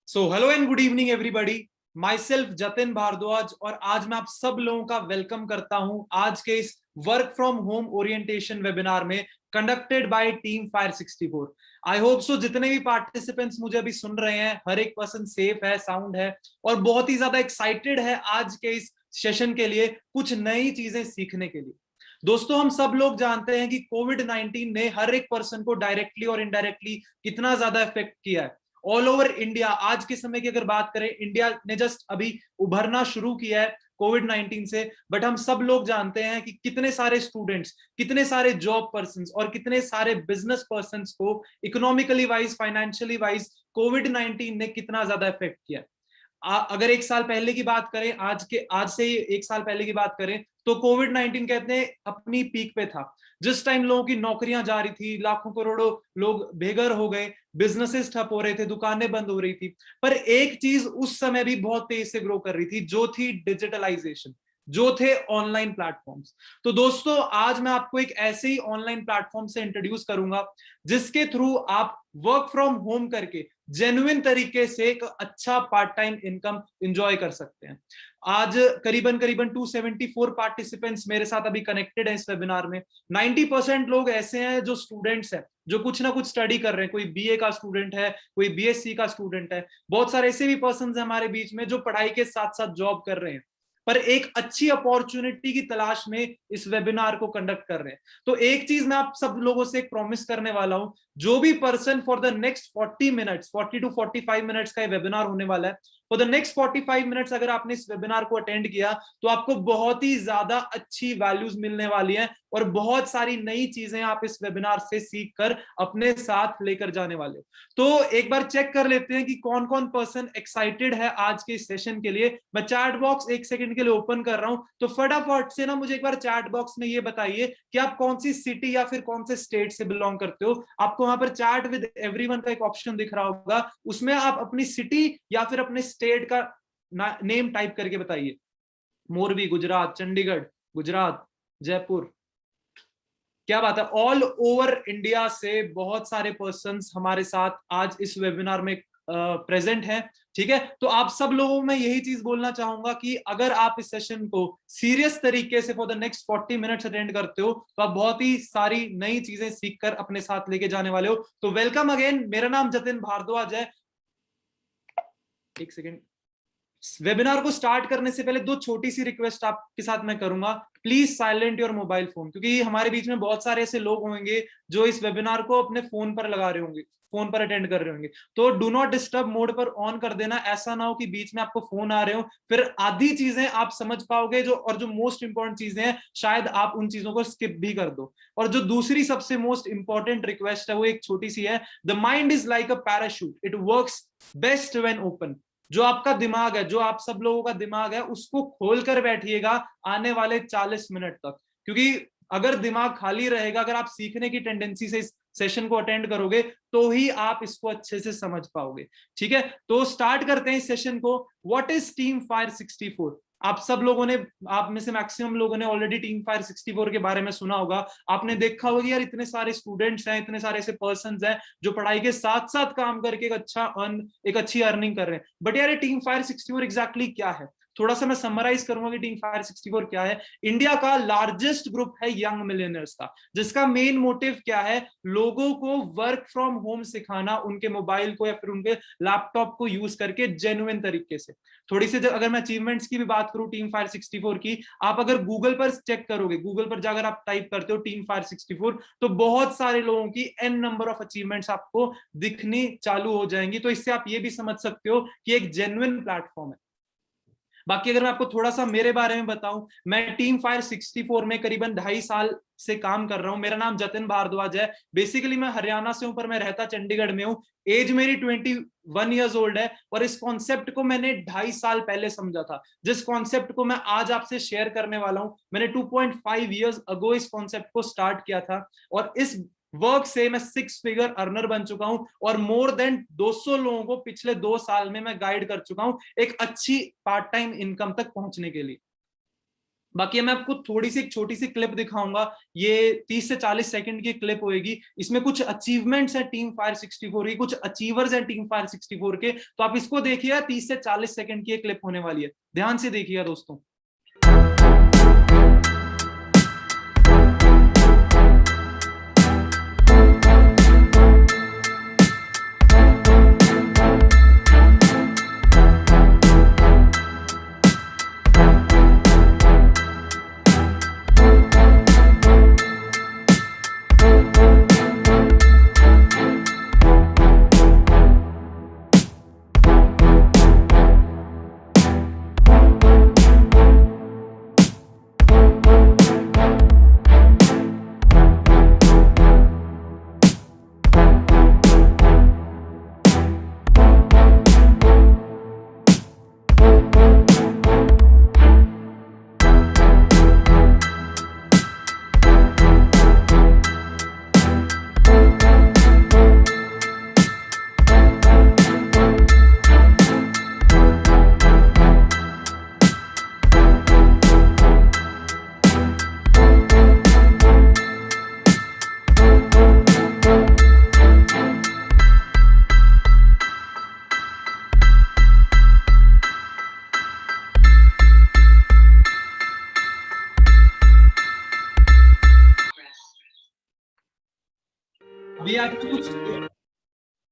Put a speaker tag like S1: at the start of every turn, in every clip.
S1: So hello and good evening everybody. Myself Jatin Bhardwaj और आज मैं आप सब लोगों का वेलकम करता हूं आज के इस work from home orientation webinar में conducted by team fire 64। I hope so जितने भी पार्टिसिपेंट्स मुझे अभी सुन रहे हैं हर एक पर्सन सेफ है, साउंड है और बहुत ही ज्यादा एक्साइटेड है आज के इस सेशन के लिए, कुछ नई चीजें सीखने के लिए। दोस्तों, हम सब लोग जानते हैं कि कोविड-19 ने हर एक पर्सन को डायरेक्टली और इनडायरेक्टली कितना ज्यादा इफेक्ट किया है। ऑल ओवर इंडिया, आज के समय की अगर बात करें, इंडिया ने जस्ट अभी उभरना शुरू किया है कोविड-19 से, बट हम सब लोग जानते हैं कि कितने सारे स्टूडेंट्स, कितने सारे जॉब पर्संस और कितने सारे बिजनेस पर्संस को इकोनॉमिकली वाइज, फाइनेंशियली वाइज कोविड-19 ने कितना ज्यादा इफेक्ट किया। अगर एक साल पहले की बात करें, आज से एक साल पहले की बात करें तो कोविड-19 कहते हैं अपनी पीक पे था। जिस टाइम लोगों की नौकरियां जा रही थी, लाखों करोड़ों लोग बेघर हो गए, बिजनेसेस ठप हो रहे थे, दुकानें बंद हो रही थी, पर एक चीज उस समय भी बहुत तेज से ग्रो कर रही थी, जो थी डिजिटलाइजेशन, जो थे ऑनलाइन प्लेटफॉर्म्स। तो दोस्तों, आज मैं आपको एक ऐसे ही ऑनलाइन प्लेटफॉर्म से इंट्रोड्यूस करूंगा जिसके थ्रू आप वर्क फ्रॉम होम करके जेन्युइन तरीके से एक अच्छा पार्ट टाइम इनकम एंजॉय कर सकते हैं। आज करीबन करीबन 274 पार्टिसिपेंट्स मेरे साथ अभी कनेक्टेड हैं इस वेबिनार में। 90% लोग ऐसे हैं जो स्टूडेंट्स हैं, जो कुछ ना कुछ स्टडी कर रहे हैं। कोई बीए का स्टूडेंट है, कोई बीएससी का स्टूडेंट है, बहुत सारे ऐसे भी पर्सन हैं हमारे बीच में जो पढ़ाई के साथ साथ जॉब कर रहे हैं, पर एक अच्छी अपॉर्चुनिटी की तलाश में इस वेबिनार को कंडक्ट कर रहे हैं। तो एक चीज मैं आप सब लोगों से एक प्रॉमिस करने वाला हूं, जो भी person for the next 40 minutes, 40 to 45 minutes का ये वेबिनार होने वाला है, फॉर द नेक्स्ट 45 मिनट्स अगर आपने इस वेबिनार को अटेंड किया तो आपको बहुत ही ज्यादा अच्छी वैल्यूज मिलने वाली हैं और बहुत सारी नई चीजें आप इस वेबिनार से सीख कर अपने साथ लेकर जाने वाले हो। तो एक बार चेक कर लेते हैं कि कौन कौन पर्सन एक्साइटेड है आज के इस सेशन के लिए। मैं चैट बॉक्स एक सेकंड के लिए ओपन कर रहा हूं, तो फटाफट से ना मुझे एक बार चैट बॉक्स में ये बताइए कि आप कौन सी सिटी या फिर कौन से स्टेट से बिलोंग करते हो। आपको वहां पर चैट विद एवरीवन का एक ऑप्शन दिख रहा होगा, उसमें आप अपनी सिटी या फिर अपने स्टेट का नेम टाइप करके बताइए। मोरबी गुजरात, चंडीगढ़ गुजरात, जयपुर। क्या बात है, ऑल ओवर इंडिया से बहुत सारे पर्संस हमारे साथ आज इस वेबिनार में प्रेजेंट हैं। ठीक है, तो आप सब लोगों में यही चीज बोलना चाहूंगा कि अगर आप इस सेशन को सीरियस तरीके से for the next 40 minutes attend करते हो तो आप बहुत ही सारी नई चीजें सीखकर अपने साथ लेके जाने वाले हो। तो वेलकम अगेन, मेरा नाम जतिन भारद्वाज है। एक सेकेंड, वेबिनार को स्टार्ट करने से पहले दो छोटी सी रिक्वेस्ट आपके साथ मैं करूंगा। Please silent your mobile phone, क्योंकि हमारे बीच में बहुत सारे ऐसे लोग होंगे जो इस वेबिनार को अपने फोन पर लगा रहे होंगे, फोन पर अटेंड कर रहे होंगे। तो डू नॉट डिस्टर्ब मोड पर ऑन कर देना, ऐसा ना हो कि बीच में आपको फोन आ रहे हो, फिर आधी चीजें आप समझ पाओगे जो, और जो मोस्ट इंपॉर्टेंट चीजें हैं शायद आप उन चीजों को स्किप भी कर दो। और जो दूसरी सबसे मोस्ट इंपॉर्टेंट रिक्वेस्ट है वो एक छोटी सी है, the mind is like a parachute, it works best when open. जो आपका दिमाग है, जो आप सब लोगों का दिमाग है, उसको खोलकर बैठिएगा आने वाले 40 मिनट तक, क्योंकि अगर दिमाग खाली रहेगा, अगर आप सीखने की टेंडेंसी से इस सेशन को अटेंड करोगे तो ही आप इसको अच्छे से समझ पाओगे। ठीक है, तो स्टार्ट करते हैं इस सेशन को। What is team fire 64? आप सब लोगों ने, आप में से मैक्सिमम लोगों ने ऑलरेडी टीम फायर 64 के बारे में सुना होगा। आपने देखा होगा यार, इतने सारे स्टूडेंट्स हैं, इतने सारे ऐसे पर्संस हैं जो पढ़ाई के साथ साथ काम करके एक अच्छी अर्निंग कर रहे हैं। बट यार, ये टीम फायर 64 एग्जैक्टली क्या है? थोड़ा सा मैं समराइज करूंगा कि टीम फायर 64 क्या है। इंडिया का लार्जेस्ट ग्रुप है यंग मिलियनर्स का, जिसका मेन मोटिव क्या है? लोगों को वर्क फ्रॉम होम सिखाना, उनके मोबाइल को या फिर उनके लैपटॉप को यूज करके जेन्युइन तरीके से। थोड़ी सी अगर मैं अचीवमेंट्स की भी बात करूं टीम फायर 64 की, आप अगर गूगल पर चेक करोगे, गूगल पर जाकर आप टाइप करते हो टीम फायर 64, तो बहुत सारे लोगों की एन नंबर ऑफ अचीवमेंट्स आपको दिखनी चालू हो जाएंगी। तो इससे आप ये भी समझ सकते हो कि एक जेन्युइन प्लेटफॉर्म है। बाकी अगर मैं आपको थोड़ा सा मेरे बारे में बताऊं, मैं टीम फायर 64 में करीबन 2.5 साल से काम कर रहा हूं। मेरा नाम जतिन भारद्वाज है। बेसिकली मैं हरियाणा से हूं, पर मैं रहता चंडीगढ़ में हूं। एज मेरी 21 ईयर्स ओल्ड है और इस कॉन्सेप्ट को मैंने 2.5 साल पहले समझा था। जिस कॉन्सेप्ट को मैं आज आपसे शेयर करने वाला हूं, मैंने 2.5 ईयर्स अगो इस कॉन्सेप्ट को स्टार्ट किया था और इस वर्क से मैं 6 फिगर अर्नर बन चुका हूं और मोर देन 200 लोगों को पिछले 2 साल में मैं गाइड कर चुका हूं एक अच्छी पार्ट टाइम इनकम तक पहुंचने के लिए। बाकी मैं आपको थोड़ी सी एक छोटी सी क्लिप दिखाऊंगा, ये 30 से 40 सेकंड की क्लिप होगी। इसमें कुछ अचीवमेंट्स हैं टीम फायर 64 की, कुछ अचीवर्स हैं टीम फायर 64 के, तो आप इसको देखिएगा। 30 से 40 सेकंड की क्लिप होने वाली है, ध्यान से देखिएगा दोस्तों।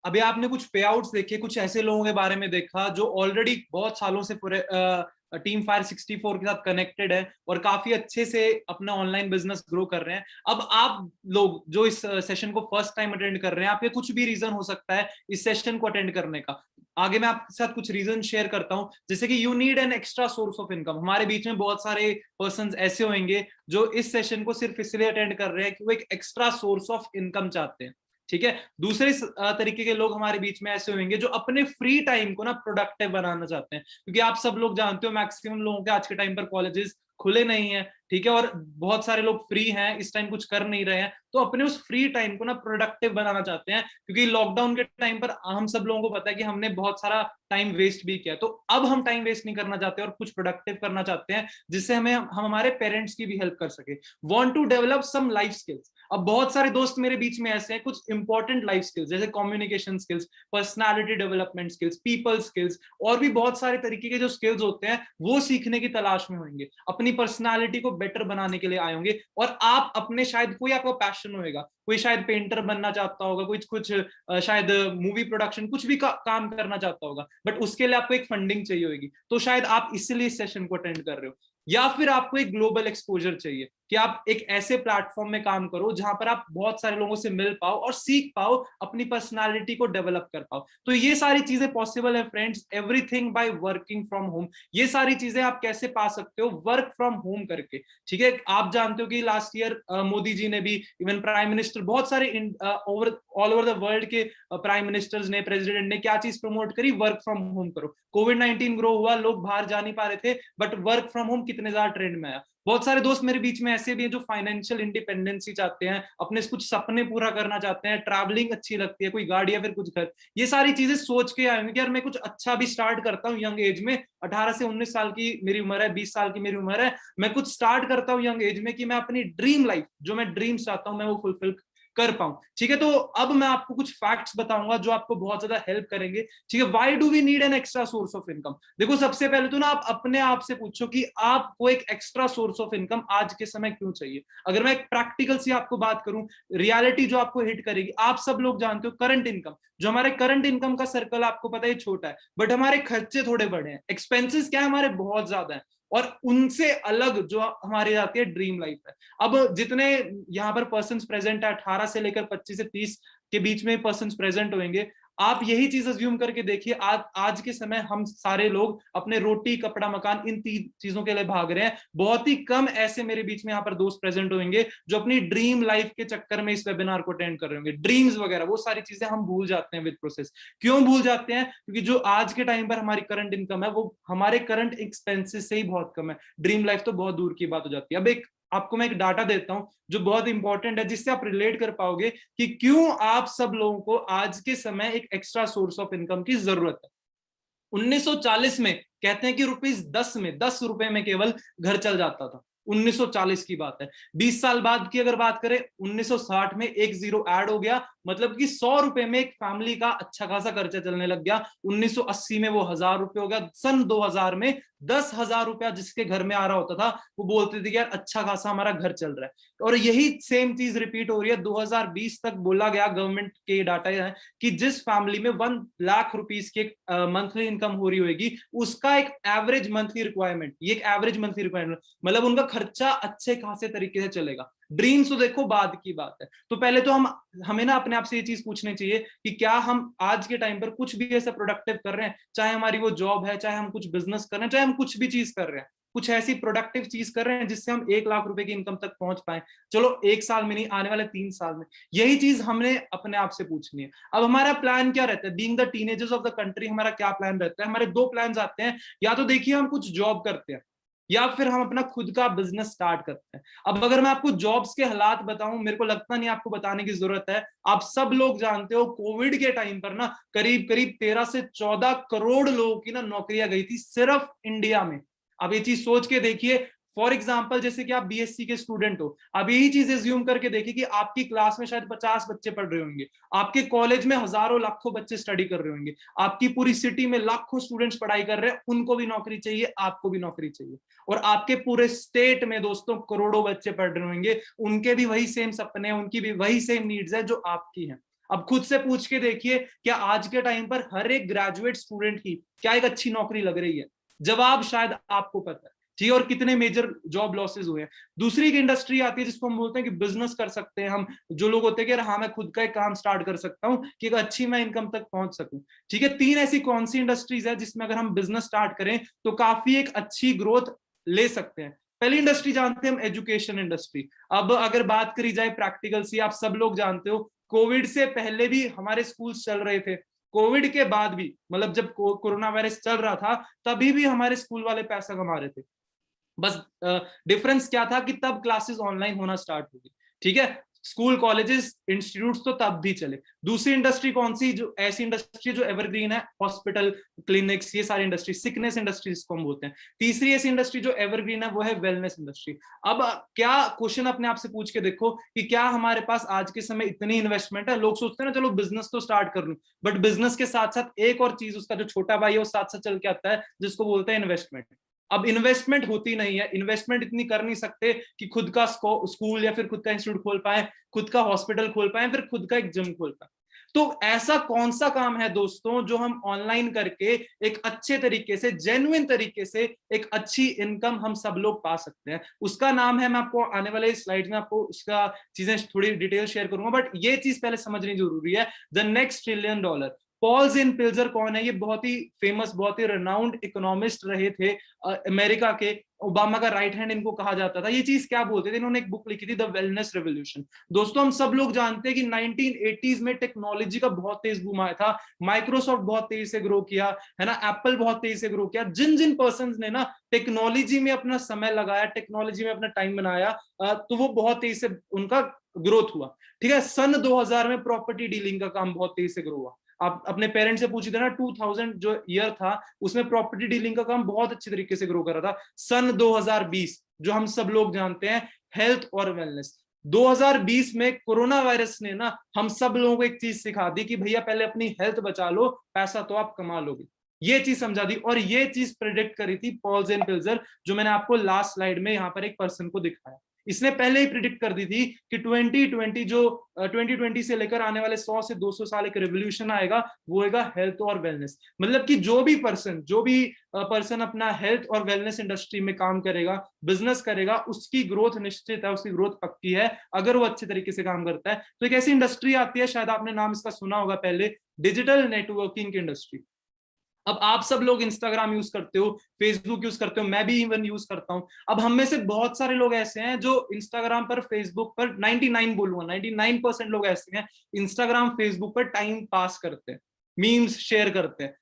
S1: अभी आपने कुछ पे आउट्स देखे, कुछ ऐसे लोगों के बारे में देखा जो ऑलरेडी बहुत सालों से पूरे टीम फायर 64 के साथ कनेक्टेड है और काफी अच्छे से अपना ऑनलाइन बिजनेस ग्रो कर रहे हैं। अब आप लोग जो इस सेशन को फर्स्ट टाइम अटेंड कर रहे हैं, आपके कुछ भी रीजन हो सकता है इस सेशन को अटेंड करने का। आगे मैं आपके साथ कुछ रीजन शेयर करता हूं, जैसे कि you need an extra source of income. हमारे बीच में बहुत सारे पर्संस ऐसे होंगे जो इस सेशन को सिर्फ इसलिए अटेंड कर रहे हैं कि वो एक एक्स्ट्रा सोर्स ऑफ इनकम चाहते हैं, ठीक है। दूसरे तरीके के लोग हमारे बीच में ऐसे होंगे जो अपने फ्री टाइम को ना प्रोडक्टिव बनाना चाहते हैं, क्योंकि आप सब लोग जानते हो मैक्सिमम लोगों के आज के टाइम पर कॉलेजेस खुले नहीं है, ठीक है, और बहुत सारे लोग फ्री हैं, इस टाइम कुछ कर नहीं रहे हैं, तो अपने उस फ्री टाइम को ना प्रोडक्टिव बनाना चाहते हैं। क्योंकि लॉकडाउन के टाइम पर हम सब लोगों को पता है कि हमने बहुत सारा टाइम वेस्ट भी किया, तो अब हम टाइम वेस्ट नहीं करना चाहते और कुछ प्रोडक्टिव करना चाहते हैं जिससे हम हमारे पेरेंट्स की भी हेल्प कर सके। Want to develop some life skills. अब बहुत सारे दोस्त मेरे बीच में ऐसे हैं, कुछ इंपॉर्टेंट लाइफ स्किल्स जैसे communication skills, personality development skills, people skills, और भी बहुत सारे तरीके के जो स्किल्स होते हैं वो सीखने की तलाश में होंगे, अपनी पर्सनालिटी को बेटर बनाने के लिए आए होंगे। और आप अपने शायद कोई आपका पैशन होगा, कोई शायद पेंटर बनना चाहता होगा, कुछ शायद मूवी प्रोडक्शन कुछ भी काम करना चाहता होगा, बट उसके लिए आपको एक फंडिंग चाहिए होगी, तो शायद आप इसलिए इस सेशन को अटेंड कर रहे हो। या फिर आपको एक ग्लोबल एक्सपोजर चाहिए कि आप एक ऐसे प्लेटफॉर्म में काम करो जहां पर आप बहुत सारे लोगों से मिल पाओ और सीख पाओ, अपनी पर्सनालिटी को डेवलप कर पाओ। तो ये सारी चीजें पॉसिबल है friends, everything by working from home. ये सारी चीजें आप कैसे पा सकते हो? वर्क फ्रॉम होम करके, ठीक है। आप जानते हो कि लास्ट ईयर मोदी जी ने भी, इवन प्राइम मिनिस्टर, बहुत सारे ऑल ओवर द वर्ल्ड के प्राइम मिनिस्टर्स ने, प्रेसिडेंट ने क्या चीज प्रमोट करी? वर्क फ्रॉम होम करो। कोविड-19 ग्रो हुआ, लोग बाहर जा नहीं पा रहे थे, बट वर्क फ्रॉम होम कितने ज्यादा ट्रेंड में आया। बहुत सारे दोस्त मेरे बीच में ऐसे भी हैं जो फाइनेंशियल इंडिपेंडेंसी चाहते हैं, अपने कुछ सपने पूरा करना चाहते हैं, ट्रैवलिंग अच्छी लगती है, कोई गाड़ी या फिर कुछ घर, ये सारी चीजें सोच के आएंगे कि यार मैं कुछ अच्छा भी स्टार्ट करता हूँ यंग एज में। 18 से 19 साल की मेरी उम्र है, 20 साल की मेरी उम्र है, मैं कुछ स्टार्ट करता हूँ यंग एज में कि मैं अपनी ड्रीम लाइफ, जो मैं ड्रीम चाहता हूँ, मैं वो फुलफिल कर पाऊं, ठीक है। तो अब मैं आपको कुछ फैक्ट्स बताऊंगा जो आपको बहुत ज्यादा हेल्प करेंगे, ठीक है। Why do we need an extra source of income? देखो, सबसे पहले तो ना आप अपने आप से पूछो कि आपको एक एक्स्ट्रा सोर्स ऑफ इनकम आज के समय क्यों चाहिए। अगर मैं एक प्रैक्टिकल सी आपको बात करूं, रियलिटी जो आपको हिट करेगी, आप सब लोग जानते हो करंट इनकम, जो हमारे करंट इनकम का सर्कल आपको पता है छोटा है, बट हमारे खर्चे थोड़े बड़े हैं, एक्सपेंसेस क्या है हमारे बहुत ज्यादा है, और उनसे अलग जो हमारी जाती है ड्रीम लाइफ है। अब जितने यहाँ पर पर्सन प्रेजेंट है, 18 से लेकर 25 से 30 के बीच में पर्सन प्रेजेंट होंगे, आप यही चीज अज्यूम करके देखिए, आज के समय हम सारे लोग अपने रोटी, कपड़ा, मकान, इन तीन चीजों के लिए भाग रहे हैं। बहुत ही कम ऐसे मेरे बीच में यहाँ पर दोस्त प्रेजेंट होंगे जो अपनी ड्रीम लाइफ के चक्कर में इस वेबिनार को अटेंड कर रहे होंगे। ड्रीम्स वगैरह वो सारी चीजें हम भूल जाते हैं विद प्रोसेस। क्यों भूल जाते हैं? क्योंकि जो आज के टाइम पर हमारी करंट इनकम है वो हमारे करंट एक्सपेंसेस से ही बहुत कम है, ड्रीम लाइफ तो बहुत दूर की बात हो जाती है। अब एक आपको मैं एक डाटा देता हूं जो बहुत इंपॉर्टेंट है, जिससे आप रिलेट कर पाओगे कि क्यों आप सब लोगों को आज के समय एक एक्स्ट्रा सोर्स ऑफ इनकम की जरूरत है। 1940 में कहते हैं कि ₹10 में केवल घर चल जाता था। 1940 की बात है। 20 साल बाद की अगर बात करें, 1960 में एक जीरो ऐड हो गया, मतलब कि ₹100 में एक फैमिली का अच्छा खासा खर्चा चलने लग गया। 1980 में वो ₹1000 हो गया। सन 2000 में ₹10,000 जिसके घर में आ रहा होता था, वो बोलते थे कि यार अच्छा खासा हमारा घर चल रहा है। और यही सेम चीज रिपीट हो रही है। 2020 तक बोला गया, गवर्नमेंट के डाटा है कि जिस फैमिली में 1 लाख रुपीज की मंथली इनकम हो रही होगी, उसका एक एवरेज मंथली रिक्वायरमेंट, ये एक एवरेज मंथली रिक्वायरमेंट, मतलब उनका खर्चा अच्छे खासे तरीके से चलेगा। ड्रीम्स तो देखो बाद की बात है। तो पहले तो हमें ना अपने आप से ये चीज पूछनी चाहिए कि क्या हम आज के टाइम पर कुछ भी ऐसा प्रोडक्टिव कर रहे हैं, चाहे हमारी वो जॉब है, चाहे हम कुछ बिजनेस कर रहे हैं, चाहे हम कुछ भी चीज कर रहे हैं, कुछ ऐसी प्रोडक्टिव चीज कर रहे हैं जिससे हम 1 लाख रुपए की इनकम तक पहुंच पाए। चलो 1 साल में नहीं, आने वाले 3 साल में। यही चीज हमने अपने आप से पूछनी है। अब हमारा प्लान क्या रहता है, being the teenagers of the country, हमारा क्या प्लान रहता है? हमारे 2 प्लान आते हैं। या तो देखिए हम कुछ जॉब करते हैं, या फिर हम अपना खुद का बिजनेस स्टार्ट करते हैं। अब अगर मैं आपको जॉब्स के हालात बताऊं, मेरे को लगता नहीं आपको बताने की जरूरत है, आप सब लोग जानते हो कोविड के टाइम पर ना करीब करीब 13 से 14 करोड़ लोगों की ना नौकरियां गई थी सिर्फ इंडिया में। अब ये चीज सोच के देखिए, फॉर एग्जाम्पल जैसे कि आप बीएससी के स्टूडेंट हो, अब यही चीज एज्यूम करके देखिए कि आपकी क्लास में शायद 50 बच्चे पढ़ रहे होंगे, आपके कॉलेज में हजारों लाखों बच्चे स्टडी कर रहे होंगे, आपकी पूरी सिटी में लाखों स्टूडेंट्स पढ़ाई कर रहे हैं, उनको भी नौकरी चाहिए, आपको भी नौकरी चाहिए। और आपके पूरे स्टेट में दोस्तों करोड़ों बच्चे पढ़ रहे होंगे, उनके भी वही सेम सपने हैं, उनकी भी वही सेम नीड्स है जो आपकी हैं। अब खुद से पूछ के देखिए, क्या आज के टाइम पर हर एक ग्रेजुएट स्टूडेंट की क्या एक अच्छी नौकरी लग रही है? जवाब शायद आपको पता है जी। और कितने मेजर जॉब लॉसेस हुए हैं। दूसरी एक इंडस्ट्री आती है जिसको हम बोलते हैं कि बिजनेस कर सकते हैं हम, जो लोग होते हैं कि हाँ मैं खुद का एक काम स्टार्ट कर सकता हूँ कि एक अच्छी मैं इनकम तक पहुंच सकूं। ठीक है, 3 ऐसी कौन सी इंडस्ट्रीज है जिसमें अगर हम बिजनेस स्टार्ट करें तो काफी एक अच्छी ग्रोथ ले सकते हैं। पहली इंडस्ट्री जानते हैं हम, एजुकेशन इंडस्ट्री। अब अगर बात करी जाए प्रैक्टिकल सी, आप सब लोग जानते हो कोविड से पहले भी हमारे स्कूल चल रहे थे, कोविड के बाद भी, मतलब जब कोरोना वायरस चल रहा था तभी भी हमारे स्कूल वाले पैसा कमा रहे थे। बस डिफरेंस क्या था कि तब क्लासेस ऑनलाइन होना स्टार्ट हुई। ठीक है, स्कूल कॉलेजेस इंस्टीट्यूट्स तो तब भी चले। दूसरी इंडस्ट्री कौन सी, जो ऐसी इंडस्ट्री जो एवरग्रीन है, हॉस्पिटल, क्लिनिक्स, ये सारी इंडस्ट्री, सिकनेस इंडस्ट्री जिसको हम बोलते हैं। तीसरी ऐसी इंडस्ट्री जो एवरग्रीन है वो है वेलनेस इंडस्ट्री। अब क्या क्वेश्चन अपने आप से पूछ के देखो कि क्या हमारे पास आज के समय इतनी इन्वेस्टमेंट है? लोग सोचते हैं ना चलो बिजनेस तो स्टार्ट कर लूं, बट बिजनेस के साथ साथ एक और चीज उसका जो छोटा भाई है वो साथ साथ चल के आता है, जिसको बोलते हैं इन्वेस्टमेंट। अब इन्वेस्टमेंट होती नहीं है, इन्वेस्टमेंट इतनी कर नहीं सकते कि खुद का स्कूल या फिर खुद का इंस्टीट्यूट खोल पाए, खुद का हॉस्पिटल खोल पाए, फिर खुद का एक जिम खोल पाए। तो ऐसा कौन सा काम है दोस्तों जो हम ऑनलाइन करके एक अच्छे तरीके से, जेन्युइन तरीके से एक अच्छी इनकम हम सब लोग पा सकते हैं? उसका नाम है, मैं आपको आने वाले स्लाइड में आपको उसका चीजें थोड़ी डिटेल शेयर करूंगा, बट ये चीज पहले समझनी जरूरी है, the next trillion dollar. Paul Zane Pilzer कौन है? ये बहुत ही फेमस, बहुत ही रिनाउंड इकोनॉमिस्ट रहे थे अमेरिका के। ओबामा का राइट हैंड इनको कहा जाता था। ये चीज क्या बोलते थे, इन्होंने एक बुक लिखी थी, द वेलनेस रेवोल्यूशन। दोस्तों हम सब लोग जानते हैं कि 1980s में टेक्नोलॉजी का बहुत तेज बूम आया था, माइक्रोसॉफ्ट बहुत तेजी से ग्रो किया है ना, एप्पल बहुत तेजी से ग्रो किया। जिन जिन पर्सन ने ना टेक्नोलॉजी में अपना समय लगाया, टेक्नोलॉजी में अपना टाइम बनाया, तो वो बहुत तेजी से उनका ग्रोथ हुआ। ठीक है, सन 2000 में प्रॉपर्टी डीलिंग का काम बहुत तेजी से ग्रो हुआ। आप अपने पेरेंट्स से पूछिए ना, 2000 जो ईयर था उसमें प्रॉपर्टी डीलिंग का काम बहुत अच्छे तरीके से ग्रो कर रहा था। सन 2020 जो हम सब लोग जानते हैं, हेल्थ और वेलनेस। 2020 में कोरोना वायरस ने ना हम सब लोगों को एक चीज सिखा दी कि भैया पहले अपनी हेल्थ बचा लो, पैसा तो आप कमा लोगे। ये चीज समझा दी, और ये चीज प्रेडिक्ट करी थी पॉल जेन पिल्जर, जो मैंने आपको लास्ट स्लाइड में यहाँ पर एक पर्सन को दिखाया। इसने पहले ही प्रिडिक्ट कर दी थी कि 2020 से लेकर आने वाले 100 से 200 साल एक रेवोल्यूशन आएगा, वो होगा हेल्थ और वेलनेस। मतलब कि जो भी पर्सन अपना हेल्थ और वेलनेस इंडस्ट्री में काम करेगा, बिजनेस करेगा, उसकी ग्रोथ निश्चित है, उसकी ग्रोथ पक्की है अगर वो अच्छे तरीके से काम करता है। तो एक ऐसी इंडस्ट्री आती है, शायद आपने नाम इसका सुना होगा पहले, डिजिटल नेटवर्किंग की इंडस्ट्री। अब आप सब लोग इंस्टाग्राम यूज करते हो, फेसबुक यूज करते हो, मैं भी इवन यूज करता हूं। अब हम में से बहुत सारे लोग ऐसे हैं जो इंस्टाग्राम पर, फेसबुक पर, 99 बोलूंगा, 99% लोग ऐसे हैं इंस्टाग्राम फेसबुक पर टाइम पास करते हैं, मीम्स शेयर करते हैं,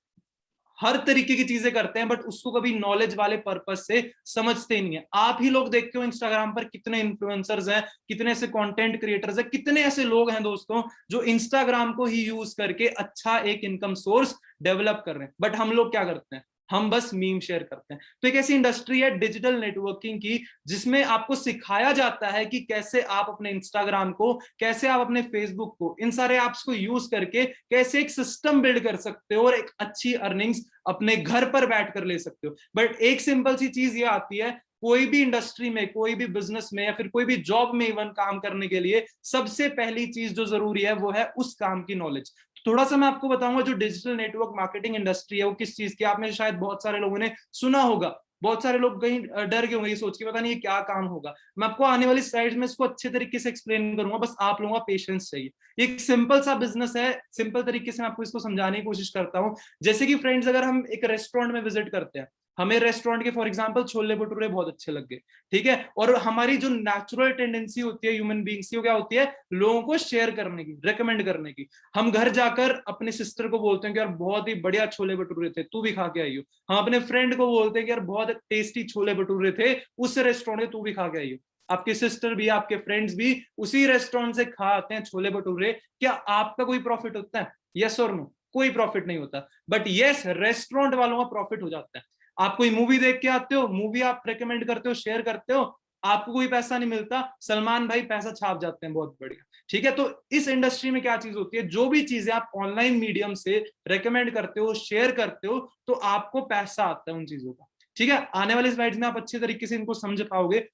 S1: हर तरीके की चीजें करते हैं, बट उसको कभी नॉलेज वाले पर्पज से समझते नहीं है। आप ही लोग देखते हो इंस्टाग्राम पर कितने इन्फ्लुएंसर्स हैं, कितने ऐसे कंटेंट क्रिएटर्स हैं, कितने ऐसे लोग हैं दोस्तों जो इंस्टाग्राम को ही यूज करके अच्छा एक इनकम सोर्स डेवलप कर रहे हैं। बट हम लोग क्या करते हैं, हम बस मीम शेयर करते हैं। तो एक ऐसी इंडस्ट्री है डिजिटल नेटवर्किंग की, जिसमें आपको सिखाया जाता है कि कैसे आप अपने इंस्टाग्राम को, कैसे आप अपने फेसबुक को, इन सारे ऐप्स को यूज करके कैसे एक सिस्टम बिल्ड कर सकते हो और एक अच्छी अर्निंग्स अपने घर पर बैठकर ले सकते हो। बट एक सिंपल सी चीज ये आती है, कोई भी इंडस्ट्री में, कोई भी बिजनेस में या फिर कोई भी जॉब में इवन काम करने के लिए सबसे पहली चीज जो जरूरी है वो है उस काम की नॉलेज। थोड़ा सा मैं आपको बताऊंगा जो डिजिटल नेटवर्क मार्केटिंग इंडस्ट्री है वो किस चीज की, आपने शायद बहुत सारे लोगों ने सुना होगा, बहुत सारे लोग कहीं डर गए होंगे ये सोच के पता नहीं ये क्या काम होगा। मैं आपको आने वाली स्लाइड्स में इसको अच्छे तरीके से एक्सप्लेन करूंगा, बस आप लोगों का पेशेंस चाहिए। एक सिंपल सा बिजनेस है, सिंपल तरीके से मैं आपको इसको समझाने की कोशिश करता हूँ। जैसे कि फ्रेंड्स, अगर हम एक रेस्टोरेंट में विजिट करते हैं, हमें रेस्टोरेंट के फॉर एग्जांपल छोले भटूरे बहुत अच्छे लग गए, ठीक है, और हमारी जो नेचुरल टेंडेंसी होती है ह्यूमन बीइंग्स की, वो क्या होती है, लोगों को शेयर करने की, रेकमेंड करने की। हम घर जाकर अपने सिस्टर को बोलते हैं कि यार बहुत ही बढ़िया छोले भटूरे थे, तू भी खा के आई हो। हम अपने फ्रेंड को बोलते हैं कि यार बहुत टेस्टी छोले भटूरे थे उस रेस्टोरेंट में, तू भी खा के आई हो। आपके सिस्टर भी, आपके फ्रेंड्स भी उसी रेस्टोरेंट से खा आते हैं छोले भटूरे। क्या आपका कोई प्रॉफिट होता है? यस और नो? कोई प्रॉफिट नहीं होता। बट यस, रेस्टोरेंट वालों का प्रॉफिट हो जाता है। आप कोई मूवी देख के आते हो, मूवी आप रेकमेंड करते हो, शेयर करते हो, आपको कोई पैसा नहीं मिलता, सलमान भाई पैसा छाप जाते हैं, बहुत बढ़िया, ठीक है। तो इस इंडस्ट्री में क्या चीज होती है, जो भी चीजें आप ऑनलाइन मीडियम से रेकमेंड करते हो, शेयर करते हो, तो आपको पैसा आता है उन चीजों का, ठीक है। आने वाले स्लाइड्स में आप अच्छे तरीके से इनको समझ पाओगे।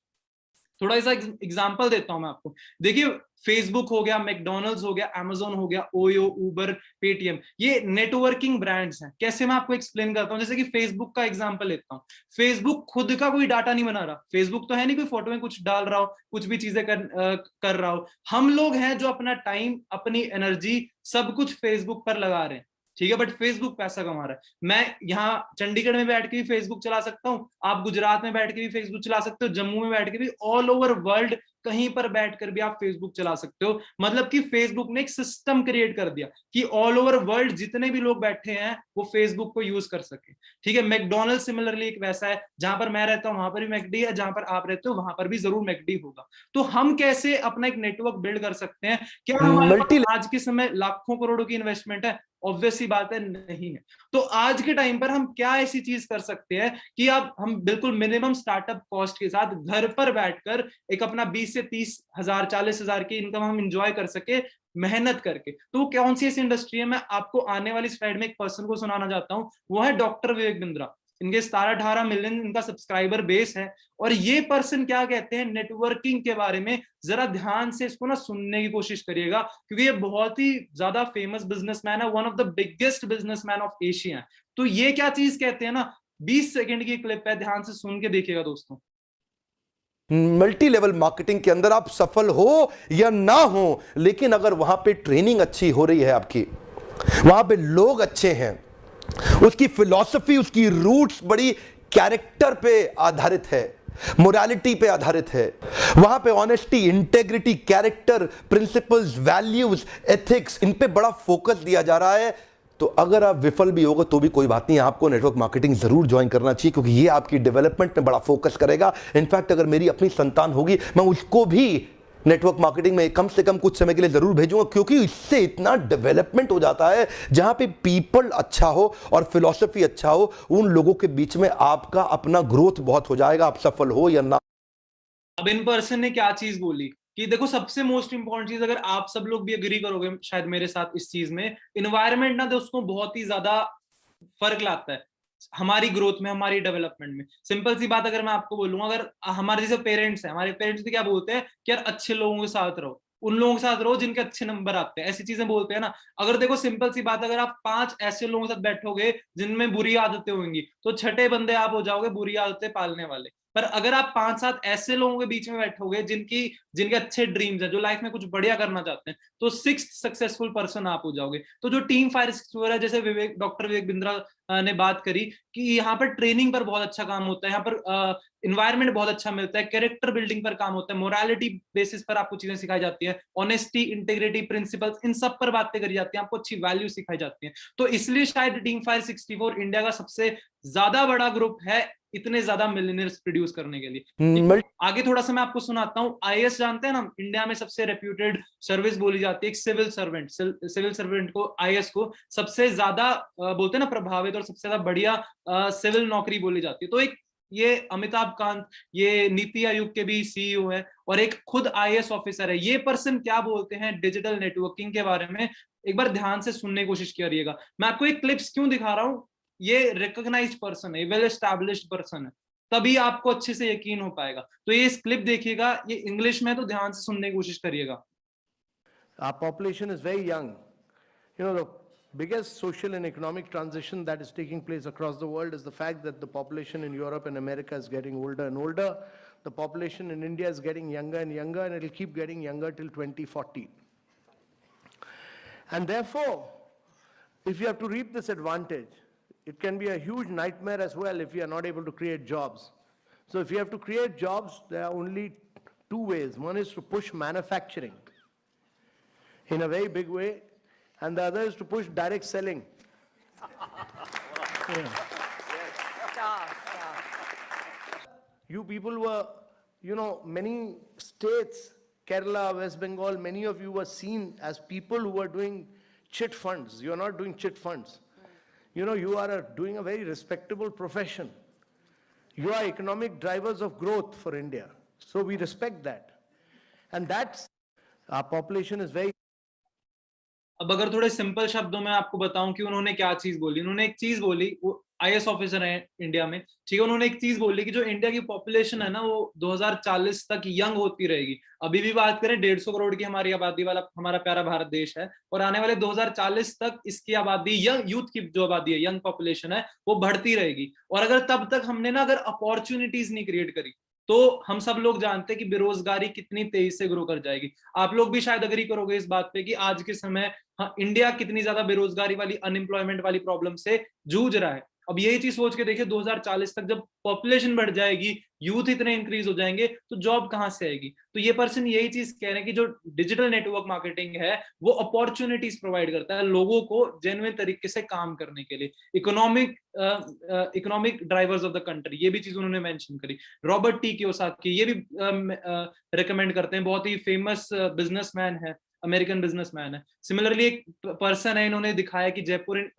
S1: थोड़ा सा एग्जांपल देता हूं मैं आपको। देखिए, फेसबुक हो गया, मैकडॉनल्ड्स हो गया, अमेजोन हो गया, ओयो, उबर, पेटीएम, ये नेटवर्किंग ब्रांड्स हैं। कैसे, मैं आपको एक्सप्लेन करता हूं। जैसे कि फेसबुक का एग्जांपल लेता हूं। फेसबुक खुद का कोई डाटा नहीं बना रहा, फेसबुक तो है नहीं कोई फोटो में कुछ डाल रहा हो, कुछ भी चीजें कर रहा हो। हम लोग हैं जो अपना टाइम, अपनी एनर्जी, सब कुछ फेसबुक पर लगा रहे हैं, ठीक है। बट फेसबुक पैसा कमा रहा है। मैं यहाँ चंडीगढ़ में बैठ के भी फेसबुक चला सकता हूँ, आप गुजरात में बैठ के भी फेसबुक चला सकते हो, जम्मू में बैठ के भी, ऑल ओवर वर्ल्ड कहीं पर बैठकर भी आप फेसबुक चला सकते हो। मतलब कि फेसबुक ने एक सिस्टम क्रिएट कर दिया कि ऑल ओवर वर्ल्ड जितने भी लोग बैठे हैं वो फेसबुक को यूज कर सके, ठीक है। मैकडॉनल्ड सिमिलरली एक वैसा है, जहां पर मैं रहता हूं वहां पर भी मैकडी है, जहां पर आप रहते हो वहां पर भी जरूर मैकडी होगा। तो हम कैसे अपना एक नेटवर्क बिल्ड कर सकते हैं? क्या हमारे
S2: मल्टी
S1: पास आज के समय लाखों करोड़ों की इन्वेस्टमेंट है? ऑब्वियस सी बात है, नहीं है। तो आज के टाइम पर हम क्या ऐसी चीज कर सकते हैं कि आप, हम बिल्कुल मिनिमम स्टार्टअप कॉस्ट के साथ घर पर बैठकर एक अपना 20 से 30,000, 40,000 की इनकम हम इंजॉय कर सके मेहनत करके? तो वो कौन सी ऐसी इंडस्ट्री है? मैं आपको आने वाली स्लाइड में एक पर्सन को सुनाना चाहता हूँ, वो है डॉक्टर विवेक बिंद्रा। इनके 17-18 मिलियन इनका सब्सक्राइबर बेस है। और ये पर्सन क्या कहते हैं नेटवर्किंग के बारे में, जरा ध्यान से इसको ना सुनने की कोशिश करिएगा, क्योंकि ये बहुत ही ज्यादा फेमस बिजनेसमैन है, one of the biggest businessman of Asia. तो ये क्या चीज कहते हैं ना, 20 सेकंड की क्लिप है, ध्यान से सुन के देखिएगा दोस्तों।
S2: मल्टी लेवल मार्केटिंग के अंदर आप सफल हो या ना हो, लेकिन अगर वहां पे ट्रेनिंग अच्छी हो रही है आपकी, वहां पे लोग अच्छे हैं, उसकी फिलॉसफी, उसकी रूट्स बड़ी कैरेक्टर पे आधारित है, मोरालिटी पे आधारित है, वहां पे honesty, integrity, character, principles, values, ethics, इन पे बड़ा फोकस दिया जा रहा है, तो अगर आप विफल भी होगा तो भी कोई बात नहीं, आपको नेटवर्क मार्केटिंग जरूर ज्वाइन करना चाहिए, क्योंकि ये आपकी डेवलपमेंट में बड़ा फोकस करेगा। इनफैक्ट अगर मेरी अपनी संतान होगी, मैं उसको भी नेटवर्क मार्केटिंग में कम से कम कुछ समय के लिए जरूर भेजूंगा, क्योंकि इससे इतना डेवलपमेंट हो जाता है। जहां पे पीपल अच्छा हो और फिलॉसफी अच्छा हो, उन लोगों के बीच में आपका अपना ग्रोथ बहुत हो जाएगा, आप सफल हो या ना।
S1: अब इन पर्सन ने क्या चीज बोली कि देखो, सबसे मोस्ट इंपॉर्टेंट चीज, अगर आप सब लोग भी अग्री करोगे शायद मेरे साथ इस चीज में, इन्वायरमेंट ना दोस्तों बहुत ही ज्यादा फर्क लाता है हमारी ग्रोथ में, हमारी डेवलपमेंट में। सिंपल सी बात अगर मैं आपको बोलूंगा, अगर हमारे जैसे पेरेंट्स हैं, हमारे पेरेंट्स भी क्या बोलते हैं कि यार अच्छे लोगों के साथ रहो, उन लोगों के साथ रहो जिनके अच्छे नंबर आते हैं, ऐसी चीजें बोलते हैं ना। अगर देखो सिंपल सी बात, अगर आप 5 ऐसे लोगों के साथ बैठोगे जिनमें बुरी आदतें होंगी, तो छठे बंदे आप हो जाओगे बुरी आदतें पालने वाले। पर अगर आप 5-7 ऐसे लोगों के बीच में बैठोगे जिनके अच्छे ड्रीम्स हैं, जो लाइफ में कुछ बढ़िया करना चाहते हैं, तो 6th सक्सेसफुल पर्सन आप हो जाओगे। तो जो टीम फायर है, जैसे डॉक्टर विवेक बिंद्रा ने बात करी कि यहाँ पर ट्रेनिंग पर बहुत अच्छा काम होता है, यहाँ पर इन्वायरमेंट बहुत अच्छा मिलता है, कैरेक्टर बिल्डिंग पर काम होता है, मोरालिटी बेसिस पर आपको चीजें सिखाई जाती है, ऑनेस्टी, इंटीग्रिटी, प्रिंसिपल्स, इन सब पर बातें करी जाती हैं, आपको अच्छी वैल्यू सिखाई जाती है। तो इसलिए शायद टीम फायर 64 इंडिया का सबसे ज्यादा बड़ा ग्रुप है इतने ज्यादा मिलियनियर्स प्रोड्यूस करने के लिए। आगे थोड़ा सा मैं आपको सुनाता हूँ। आईएएस जानते हैं ना, इंडिया में सबसे रेप्यूटेड सर्विस बोली जाती है, एक सिविल सर्वेंट। सिविल सर्वेंट को, आईएएस को सबसे ज्यादा बोलते हैं ना प्रभावित और सबसे ज्यादा बढ़िया सिविल नौकरी बोली जाती है। तो एक ये अमिताभ कांत, ये नीति आयोग के भी सीईओ है और एक खुद आईएएस ऑफिसर है। ये पर्सन क्या बोलते हैं डिजिटल नेटवर्किंग के बारे में, एक बार ध्यान से सुनने की कोशिश करिएगा। मैं आपको एक क्लिप्स क्यों दिखा रहा हूँ, ये रिकॉग्नाइज्ड पर्सन है, वेल एस्टैब्लिश्ड पर्सन है, तभी आपको अच्छे से यकीन हो पाएगा। तो ये इस क्लिप देखिएगा, ये इंग्लिश में, तो ध्यान से सुनने की कोशिश करिएगा।
S3: Our population is very young. You know, the biggest social and economic transition that is taking place across the world is the fact that the population in Europe and America is getting older and older. The population in India is getting younger and younger, and it will keep getting younger till 2040. And therefore, if you have to reap this advantage, it can be a huge nightmare as well if you are not able to create jobs. So if you have to create jobs, there are only two ways. One is to push manufacturing in a very big way, and the other is to push direct selling. Yeah. You people were, you know, many states, Kerala, West Bengal, many of you were seen as people who were doing chit funds. You are not doing chit funds. You know, you are doing a very respectable profession. You are economic drivers of growth for India. So we respect that. And that's, our population is very.
S1: अब अगर थोड़े simple शब्दों में आपको बताऊं कि उन्होंने क्या चीज बोली, उन्होंने एक चीज बोली, वो आईएएस ऑफिसर है इंडिया में, ठीक है, उन्होंने एक चीज बोली कि जो इंडिया की पॉपुलेशन है ना, वो 2040 तक यंग होती रहेगी। अभी भी बात करें 150 करोड़ की हमारी आबादी वाला हमारा प्यारा भारत देश है, और आने वाले 2040 तक इसकी आबादी, यंग यूथ की जो आबादी है, यंग पॉपुलेशन है, वो बढ़ती रहेगी। और अगर तब तक हमने ना अगर अपॉर्चुनिटीज नहीं क्रिएट करी, तो हम सब लोग जानते हैं कि बेरोजगारी कितनी तेजी से ग्रो कर जाएगी। आप लोग भी शायद अग्री करोगे इस बात पे कि आज के समय इंडिया कितनी ज्यादा बेरोजगारी वाली, अनएम्प्लॉयमेंट वाली प्रॉब्लम से जूझ रहा है। अब यही चीज सोच के देखिए, 2040 तक जब पॉपुलेशन बढ़ जाएगी, यूथ इतने इंक्रीज हो जाएंगे, तो जॉब कहां से आएगी। तो ये पर्सन यही चीज कह रहे हैं कि जो डिजिटल नेटवर्क मार्केटिंग है, वो अपॉर्चुनिटीज प्रोवाइड करता है लोगों को जेन्युइन तरीके से काम करने के लिए। Economic drivers of the country, ये भी चीज उन्होंने मेंशन करी। रॉबर्ट टी कियोसाकी ये भी रिकमेंड करते हैं, बहुत ही फेमस बिजनेसमैन है, अमेरिकन बिजनेसमैन है। सिमिलरली एक पर्सन है, इन्होंने दिखाया कि जयपुर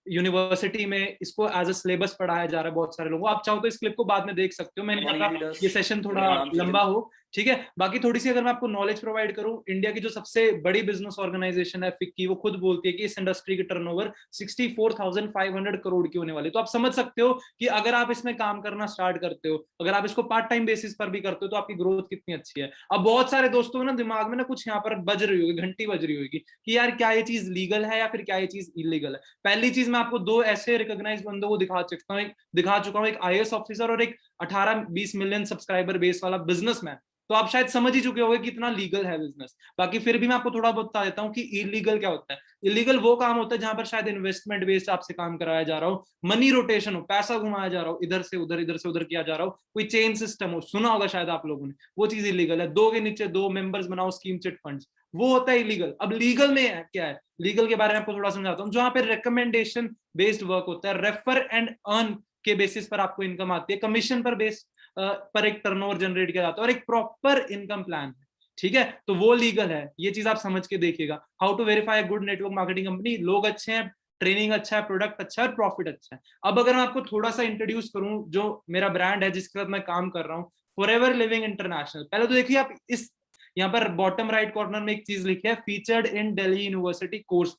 S1: यूनिवर्सिटी में इसको एज अ सिलेबस पढ़ाया जा रहा है बहुत सारे लोगों। आप चाहो तो इस क्लिप को बाद में देख सकते हो, मैंने कहा ये सेशन थोड़ा लंबा हो, ठीक है। बाकी थोड़ी सी अगर मैं आपको नॉलेज प्रोवाइड करूं, इंडिया की जो सबसे बड़ी बिजनेस ऑर्गेनाइजेशन है फिक्की, वो खुद बोलती है कि इस इंडस्ट्री की टर्नओवर 64,500 करोड़ की होने वाली। तो आप समझ सकते हो कि अगर आप इसमें काम करना स्टार्ट करते हो, अगर आप इसको पार्ट टाइम बेसिस पर भी करते हो, तो आपकी ग्रोथ कितनी अच्छी है। अब बहुत सारे दोस्तों ना दिमाग में ना कुछ यहाँ पर बज रही होगी, घंटी बज रही होगी कि यार क्या ये चीज लीगल है या फिर क्या ये चीज इलीगल है। पहली चीज, मैं आपको दो ऐसे रिकॉग्नाइज्ड बंदों को दिखा चुका हूँ, एक आईएएस ऑफिसर और एक 18-20 मिलियन सब्सक्राइबर बेस वाला बिजनेसमैन। तो आप शायद समझ ही चुके होंगे कितना लीगल है बिजनेस। बाकी फिर भी मैं आपको थोड़ा बहुत बता देता हूँ कि इलीगल क्या होता है। इलीगल वो काम होता है जहां पर शायद इन्वेस्टमेंट बेस्ड आपसे काम कराया जा रहा हो, मनी रोटेशन हो, पैसा घुमाया जा रहा हो, इधर से उधर किया जा रहा हो, कोई चेन सिस्टम हो, सुना होगा शायद आप लोगों ने, वो चीज इलीगल है। दो के नीचे दो मेंबर्स बनाओ, स्कीम चिट फंड्स, वो होता है इलीगल। अब लीगल में है क्या है, लीगल के बारे में आपको थोड़ा समझाता हूँ। जहां पर रिकमेंडेशन बेस्ड वर्क होता है, रेफर एंड अर्न के बेसिस पर आपको इनकम आती है, कमीशन पर बेस पर एक टर्नओवर जनरेट किया जाता है, और एक प्रॉपर इनकम प्लान है, ठीक है, तो वो लीगल है। ये चीज आप समझ के देखिएगा। How to verify good network marketing company, लोग अच्छे हैं, ट्रेनिंग अच्छा है, प्रोडक्ट अच्छा है, प्रॉफिट अच्छा है। अब अगर मैं आपको थोड़ा सा इंट्रोड्यूस करूं जो मेरा ब्रांड है जिसके साथ मैं काम कर रहा हूँ, फॉरएवर लिविंग इंटरनेशनल। पहले तो देखिए आप इस यहाँ पर बॉटम राइट कॉर्नर में एक चीज लिखी है, featured in Delhi university course.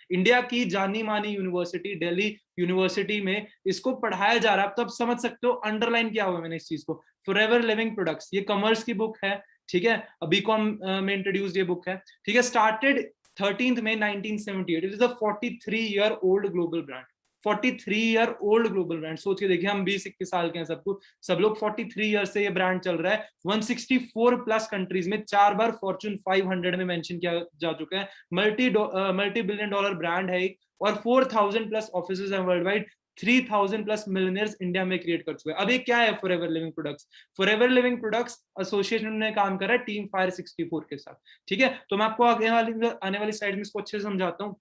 S1: India की जानी मानी यूनिवर्सिटी, दिल्ली यूनिवर्सिटी में इसको पढ़ाया जा रहा है। तो आप समझ सकते हो अंडरलाइन किया हुआ मैंने इस चीज को, फॉरएवर लिविंग प्रोडक्ट्स। ये कॉमर्स की बुक है, ठीक है, बीकॉम में इंट्रोड्यूस ये बुक है, ठीक है। Started 13 May 1978, it is a 43 year old global brand. 43 year old global brand, सोच के देखिए, हम 20-21 साल के हैं सब लोग 43 ईयर से ये ब्रांड चल रहा है। 164 प्लस कंट्रीज में 4 बार फॉर्च्यून 500 में मेंशन किया जा चुका है। मल्टी बिलियन डॉलर ब्रांड है, और 4000 प्लस ऑफिसेज हैं world wide. 3000 plus millionaires India में क्रिएट कर चुके हैं। अब ये क्या है forever living products? Forever living products association ने काम करा है टीम फायर 64 के साथ, ठीक है। तो मैं आपको आने वाली स्लाइड में इसको अच्छे से समझाता हूँ।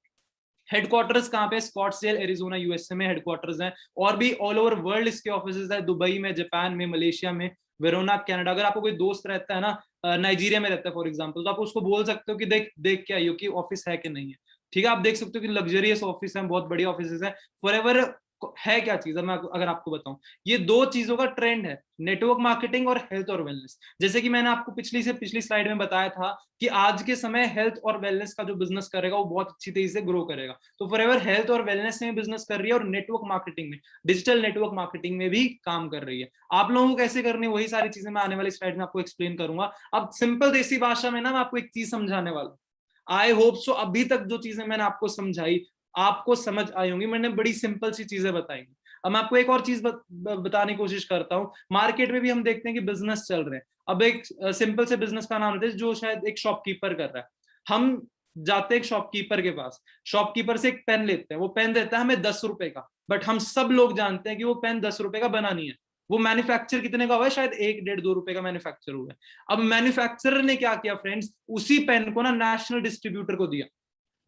S1: हेडक्वार्टर्स कहाँ पे? स्कॉट्सडेल एरिजोना यूएसए में हेडक्वार्टर्स हैं, और भी ऑल ओवर वर्ल्ड इसके ऑफिसेज है, दुबई में, जापान में, मलेशिया में, वेरोना कनाडा। अगर आपको कोई दोस्त रहता है ना नाइजीरिया में रहता है फॉर एग्जांपल, तो आप उसको बोल सकते हो कि देख देख के आइयो कि ऑफिस है कि नहीं है। ठीक है, आप देख सकते हो कि लग्जरियस ऑफिस है, बहुत बड़ी ऑफिस है। फॉरएवर है क्या चीज है, मैं अगर आपको बताऊं, ये दो चीजों का ट्रेंड है, नेटवर्क मार्केटिंग और हेल्थ और वेलनेस। जैसे कि मैंने आपको पिछली स्लाइड में बताया था कि आज के समय हेल्थ और वेलनेस का जो बिजनेस करेगा वो बहुत अच्छी तेजी से ग्रो करेगा। तो फॉरएवर हेल्थ और वेलनेस में बिजनेस कर रही है और नेटवर्क मार्केटिंग में, डिजिटल नेटवर्क मार्केटिंग में भी काम कर रही है। आप लोगों को कैसे करनी है वही सारी चीजें मैं आने वाली स्लाइड में आपको एक्सप्लेन करूंगा। अब सिंपल देसी भाषा में ना मैं आपको एक चीज समझाने वाला हूं। आई होप सो अभी तक जो चीजें मैंने आपको समझाई आपको समझ आई होंगी। मैंने बड़ी सिंपल सी चीजें बताई। अब मैं आपको एक और चीज बताने की कोशिश करता हूँ। मार्केट में भी हम देखते हैं कि बिजनेस चल रहे हैं। अब एक सिंपल से बिजनेस का नाम लेते हैं जो शायद एक शॉपकीपर कर रहा है। हम जाते हैं एक शॉपकीपर के पास, शॉपकीपर से एक पेन लेते हैं, वो पेन देता है हमें 10 रुपए का, बट हम सब लोग जानते हैं कि वो पेन 10 रुपए का बना नहीं है। वो मैन्युफैक्चर कितने का हुआ है? शायद 1, 1.5, 2 रुपए का मैन्युफैक्चर हुआ है। अब मैन्युफैक्चरर ने क्या किया फ्रेंड्स, उसी पेन को ना नेशनल डिस्ट्रीब्यूटर को दिया,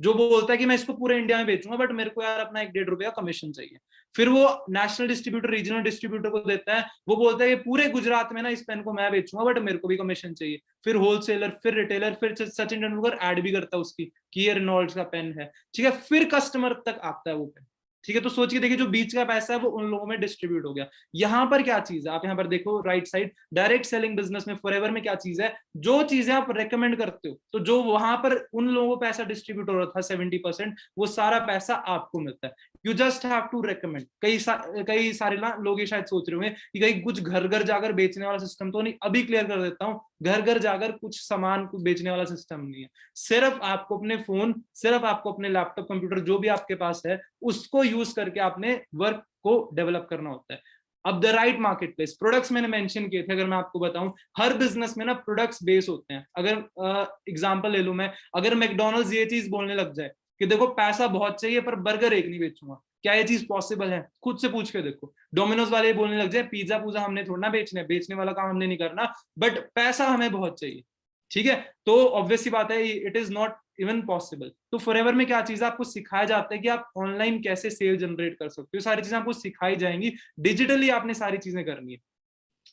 S1: जो बोलता है कि मैं इसको पूरे इंडिया में बेचूंगा बट मेरे को यार अपना 1, 1.5 रुपए का कमीशन चाहिए। फिर वो नेशनल डिस्ट्रीब्यूटर रीजनल डिस्ट्रीब्यूटर को देता है, वो बोलता है कि पूरे गुजरात में ना इस पेन को मैं बेचूंगा बट मेरे को भी कमीशन चाहिए। फिर होलसेलर, फिर रिटेलर, फिर सचिन तेंदुलकर ऐड भी करता है उसकी कि ये रेनॉल्ड्स का पेन है। ठीक है, फिर कस्टमर तक आता है वो पेन। ठीक है, तो सोचिए, देखिए जो बीच का पैसा है वो उन लोगों में डिस्ट्रीब्यूट हो गया। यहां पर क्या चीज है, आप यहां पर देखो right side, direct selling business में फॉरएवर में क्या चीज है, जो चीजें आप रेकमेंड करते हो, तो जो वहां पर उन लोगों को पैसा डिस्ट्रीब्यूट हो रहा था 70%, वो सारा पैसा आपको मिलता है। You just have to recommend. कई सारे ना लोग ये शायद सोच रहे होंगे कि कहीं कुछ घर घर जाकर बेचने वाला सिस्टम तो नहीं। अभी क्लियर कर देता हूँ, घर घर जाकर कुछ सामान बेचने वाला सिस्टम नहीं है। सिर्फ आपको अपने फोन, सिर्फ आपको अपने लैपटॉप, कंप्यूटर जो भी आपके पास है उसको यूज करके आपने वर्क को डेवलप करना होता है। अब the right market place, products मैंने मेंशन किए थे। अगर मैं आपको बताऊं, हर बिजनेस में ना प्रोडक्ट्स बेस होते हैं। अगर एग्जांपल ले लूं मैं, अगर मैकडॉनल्ड्स ये चीज बोलने लग जाए कि देखो पैसा बहुत चाहिए पर बर्गर एक नहीं बेचूंगा, क्या ये चीज पॉसिबल है? खुद से पूछ के देखो। डोमिनोज वाले बोलने लग जाए पिज्जा पूजा हमने थोड़ा ना बेचना है, बेचने वाला काम हमने नहीं करना, बट पैसा हमें बहुत चाहिए। ठीक है, तो ऑब्वियस सी बात है it is not even possible. तो फॉरएवर में क्या चीज है, आपको सिखाया जाता है कि आप ऑनलाइन कैसे सेल जनरेट कर सकते हो। सारी चीजें आपको सिखाई जाएंगी, डिजिटली आपने सारी चीजें करनी है।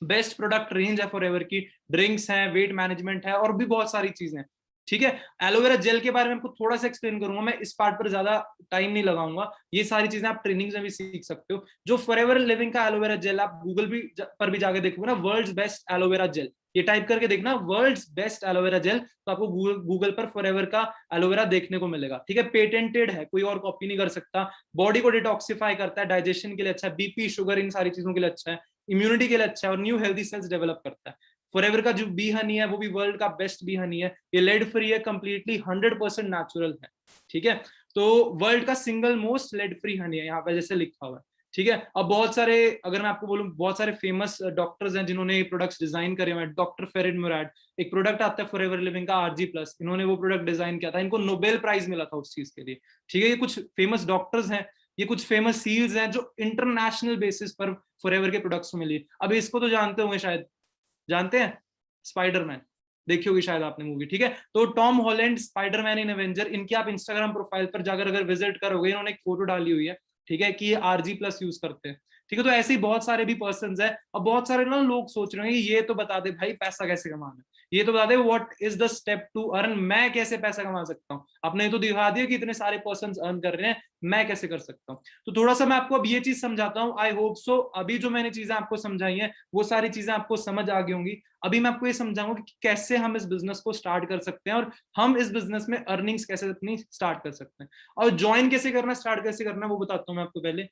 S1: बेस्ट प्रोडक्ट रेंज है फॉरएवर की, ड्रिंक्स हैं, वेट मैनेजमेंट है और भी बहुत सारी चीजें हैं। ठीक है, एलोवेरा जेल के बारे में आपको थोड़ा सा एक्सप्लेन करूंगा मैं, इस पार्ट पर ज्यादा टाइम नहीं लगाऊंगा। ये सारी चीजें आप ट्रेनिंग में भी सीख सकते हो। जो फॉरएवर लिविंग का एलोवेरा जेल, आप गूगल पर भी जाके देखोगे ना, वर्ल्ड्स बेस्ट एलोवेरा जेल, ये टाइप करके देखना वर्ल्ड्स बेस्ट एलोवेरा जेल, तो आपको गूगल पर फॉरएवर का एलोवेरा देखने को मिलेगा। ठीक है, पेटेंटेड है, कोई और कॉपी नहीं कर सकता। बॉडी को डिटॉक्सिफाई करता है, डाइजेशन के लिए अच्छा है, बीपी शुगर इन सारी चीजों के लिए अच्छा है, इम्यूनिटी के लिए अच्छा है और न्यू हेल्दी सेल्स डेवलप करता है। फॉरएवर का जो बी हनी है वो भी वर्ल्ड का बेस्ट बी हनी है, ये लेड फ्री है, कंप्लीटली 100% नेचुरल है। ठीक है, तो वर्ल्ड का single most lead free honey है यहाँ पे जैसे लिखा हुआ है। ठीक है, अब बहुत सारे, अगर मैं आपको बोलूं, बहुत सारे फेमस डॉक्टर्स हैं जिन्होंने ये प्रोडक्ट्स डिजाइन करे हुए हैं। डॉक्टर फेरिड मुराद, एक प्रोडक्ट आता है फॉरएवर लिविंग का RG+, इन्होंने वो प्रोडक्ट डिजाइन किया था, इनको नोबेल प्राइज मिला था उस चीज के लिए। ठीक है, ये कुछ फेमस डॉक्टर्स हैं, ये कुछ फेमस सील्स हैं जो इंटरनेशनल बेसिस पर फॉरएवर के प्रोडक्ट्स में लिए। अब इसको तो जानते होंगे, शायद जानते हैं, स्पाइडरमैन देखी होगी शायद आपने मूवी। ठीक है, तो टॉम हॉलैंड, स्पाइडरमैन इन एवेंजर, इनकी आप इंस्टाग्राम प्रोफाइल पर जाकर अगर विजिट करोगे, इन्होंने एक फोटो डाली हुई है। ठीक है, कि ये RG+ यूज करते हैं। ठीक है, तो ऐसे ही बहुत सारे भी पर्सन है। और बहुत सारे ना लोग सोच रहे हैं ये तो बता दे भाई पैसा कैसे कमाना है, ये तो बता दे what is the step to earn, मैं कैसे पैसा कमा सकता हूँ। आपने तो दिखा दिया कि इतने सारे पर्सन अर्न कर रहे हैं, मैं कैसे कर सकता हूँ। तो थोड़ा सा मैं आपको अब ये चीज समझाता हूँ। आई होप सो अभी जो मैंने चीजें आपको समझाई हैं वो सारी चीजें आपको समझ आ गई होंगी। अभी मैं आपको ये समझाऊंगा कि कैसे हम इस बिजनेस को स्टार्ट कर सकते हैं और हम इस बिजनेस में अर्निंग्स कैसे अपनी स्टार्ट कर सकते हैं। और ज्वाइन कैसे करना, स्टार्ट कैसे करना, वो बताता हूँ मैं आपको। पहले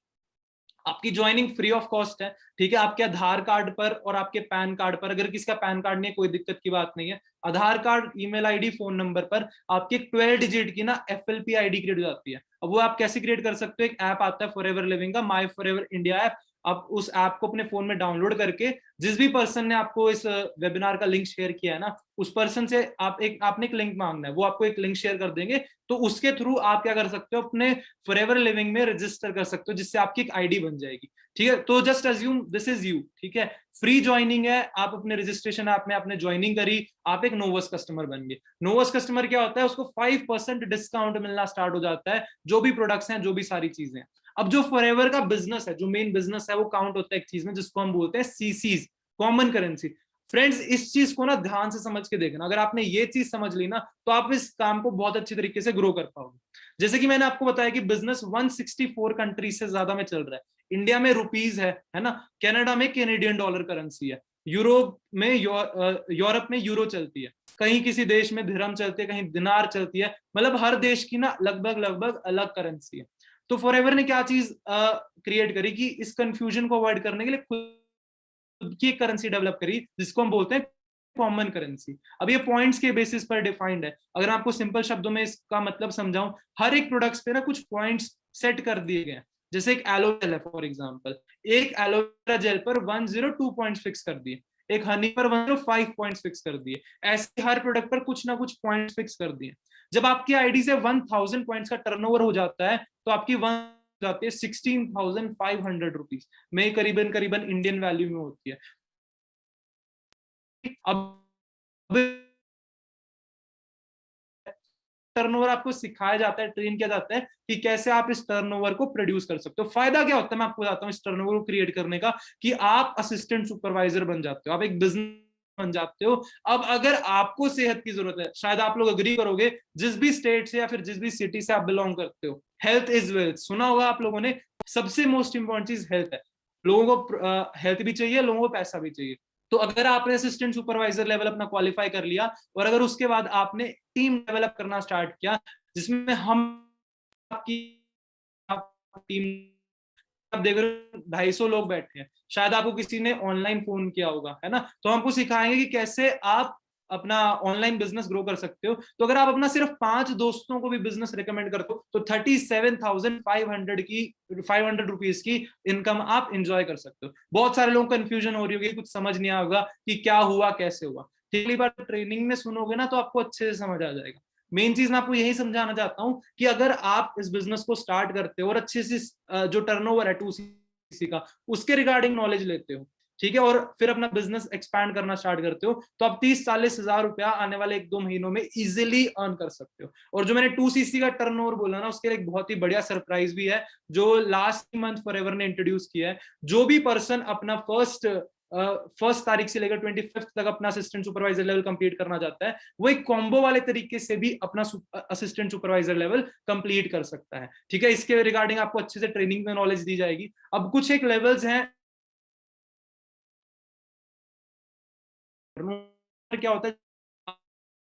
S1: आपकी ज्वाइनिंग फ्री ऑफ कॉस्ट है। ठीक है, आपके आधार कार्ड पर और आपके पैन कार्ड पर, अगर किसका पैन कार्ड नहीं है कोई दिक्कत की बात नहीं है, Aadhaar card, email ID, phone number पर आपकी 12 डिजिट की ना FLP ID क्रिएट हो जाती है। अब वो आप कैसे क्रिएट कर सकते हो, एक ऐप आता है फॉरएवर लिविंग का, माई फॉरएवर इंडिया ऐप। आप उस ऐप को अपने फोन में डाउनलोड करके, जिस भी पर्सन ने आपको इस वेबिनार का लिंक शेयर किया है ना, उस पर्सन से आपने एक लिंक मांगना है, वो आपको एक लिंक शेयर कर देंगे, तो उसके थ्रू आप क्या कर सकते हो, अपने फॉरएवर लिविंग में रजिस्टर कर सकते हो, जिससे आपकी एक आईडी बन जाएगी। ठीक है, तो just assume this is you. ठीक है, फ्री ज्वाइनिंग है, आप अपने रजिस्ट्रेशन ऐप में आपने ज्वाइनिंग करी, आप एक नोवस कस्टमर बन गए। नोवस कस्टमर क्या होता है, उसको 5% डिस्काउंट मिलना स्टार्ट हो जाता है, जो भी प्रोडक्ट्स हैं, जो भी सारी चीजें हैं। अब जो फॉरएवर का बिजनेस है, जो मेन बिजनेस है, वो काउंट होता है एक चीज में, जिसको हम बोलते हैं सीसीज, कॉमन करेंसी। फ्रेंड्स, इस चीज को ना ध्यान से समझ के देखना, अगर आपने ये चीज समझ ली ना, तो आप इस काम को बहुत अच्छी तरीके से ग्रो कर पाओगे। जैसे कि मैंने आपको बताया कि बिजनेस 164 कंट्रीज से ज्यादा में चल रहा है। इंडिया में रुपीज है ना, कनाडा में कैनेडियन डॉलर करेंसी है, यूरोप में यूरोप में यूरो चलती है, कहीं किसी देश में दिरहम चलती है, कहीं दिनार चलती है, मतलब हर देश की ना लगभग अलग करेंसी है। तो फॉरएवर ने क्या चीज क्रिएट करी कि इस कंफ्यूजन को अवॉइड करने के लिए खुद की एक करेंसी डेवलप करी, जिसको हम बोलते हैं कॉमन करेंसी। अब ये पॉइंट्स के बेसिस पर डिफाइंड है। अगर आपको सिंपल शब्दों में इसका मतलब समझाऊं, हर एक प्रोडक्ट्स पे ना कुछ पॉइंट्स सेट कर दिए गए हैं। जैसे एक एलोवेरा है फॉर एग्जांपल, एक एलोवेरा जेल पर 102 पॉइंट्स फिक्स कर दिए, एक हनी पर 105 पॉइंट्स फिक्स कर दिए, ऐसे हर प्रोडक्ट पर कुछ ना कुछ पॉइंट्स फिक्स कर दिए। जब आपकी आईडी से 1000 पॉइंट्स का टर्नओवर हो जाता है, तो आपकी जाती है 16,500 रुपीज में, करीबन करीबन इंडियन वैल्यू में होती है। अब टर्नओवर आपको सिखाया जाता है, ट्रेन किया जाता है कि कैसे आप इस टर्नओवर को प्रोड्यूस कर सकते हो। फायदा क्या होता है, मैं आपको बताता हूँ इस टर्नओवर को क्रिएट करने का, कि आप असिस्टेंट सुपरवाइजर बन जाते हो, आप एक बिजनेस बन जाते हो। अब अगर आपको सेहत की जरूरत है, शायद आप लोग अग्री करोगे, जिस भी स्टेट से या फिर जिस भी सिटी से आप बिलोंग करते हो, हेल्थ इज वेल्थ, सुना होगा आप लोगों ने। सबसे मोस्ट इंपॉर्टेंट चीज हेल्थ है। लोगों को हेल्थ भी चाहिए, लोगों को पैसा भी चाहिए। तो अगर आपने असिस्टेंट सुपरवाइजर लेवल अपना क्वालिफाई कर लिया, और अगर उसके बाद आपने टीम डेवलप करना स्टार्ट किया, जिसमें हम आपकी टीम, आप देख रहे हो 250 लोग बैठे हैं, शायद आपको किसी ने ऑनलाइन फोन किया होगा, है ना, तो हमको सिखाएंगे कि कैसे आप अपना ऑनलाइन बिजनेस ग्रो कर सकते हो। तो अगर आप अपना सिर्फ 5 दोस्तों को भी बिजनेस रिकमेंड करते हो, तो 37,500 की 500 रुपीज की इनकम आप इंजॉय कर सकते हो। बहुत सारे लोगों को कंफ्यूजन हो रही होगी, कुछ समझ नहीं आया होगा कि क्या हुआ कैसे हुआ। अगली बार ट्रेनिंग में सुनोगे ना, तो आपको अच्छे से समझ आ जाएगा। मेन चीज मैं आपको यही समझाना चाहता हूं कि अगर आप इस बिजनेस को स्टार्ट करते हो और अच्छे से जो टर्नओवर है 2cc का, उसके रिगार्डिंग नॉलेज लेते हो, ठीक है, और फिर अपना बिजनेस एक्सपैंड करना स्टार्ट करते हो, तो आप 30-40 हजार रुपया आने वाले 1-2 महीनों में इजिली अर्न कर सकते हो। और जो मैंने 2cc का टर्नओवर बोला ना, उसके लिए एक बहुत ही बढ़िया सरप्राइज भी है, जो लास्ट मंथ फॉरएवर ने इंट्रोड्यूस किया है। जो भी पर्सन अपना फर्स्ट तारीख से लेकर 25 तक अपना असिस्टेंट सुपरवाइजर लेवल कंप्लीट करना चाहता है, वो एक कॉम्बो वाले तरीके से भी अपना असिस्टेंट सुपरवाइजर लेवल कंप्लीट कर सकता है। ठीक है, इसके रिगार्डिंग आपको अच्छे से ट्रेनिंग में नॉलेज दी जाएगी। अब कुछ एक लेवल्स हैं, क्या होता है,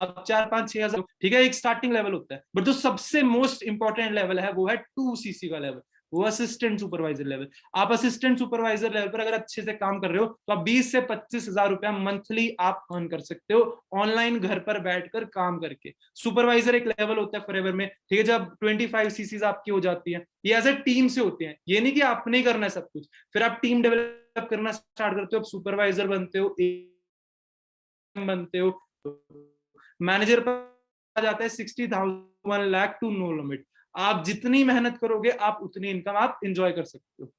S1: अब 4-5-6 हजार, ठीक है, एक स्टार्टिंग लेवल होता है, बट जो सबसे मोस्ट इंपॉर्टेंट लेवल है वो है 2cc का लेवल, वो असिस्टेंट सुपरवाइजर लेवल। आप असिस्टेंट सुपरवाइजर लेवल पर अगर अच्छे से काम कर रहे हो, तो आप 20 से 25 हजार रुपया मंथली आप अर्न कर सकते हो, ऑनलाइन घर पर बैठकर काम करके। सुपरवाइजर एक लेवल होता है फॉरएवर में, ठीक है, जब 25cc आपकी हो जाती है, ये एज ए टीम से होते हैं, ये नहीं कि आपने ही करना है सब कुछ, फिर आप टीम डेवलप करना स्टार्ट करते हो, सुपरवाइजर बनते हो, बनते हो, मैनेजर पर आ जाता है 60,000 1 लाख टू नो लिमिट। आप जितनी मेहनत करोगे, आप उतनी इनकम आप इंजॉय कर सकते हो।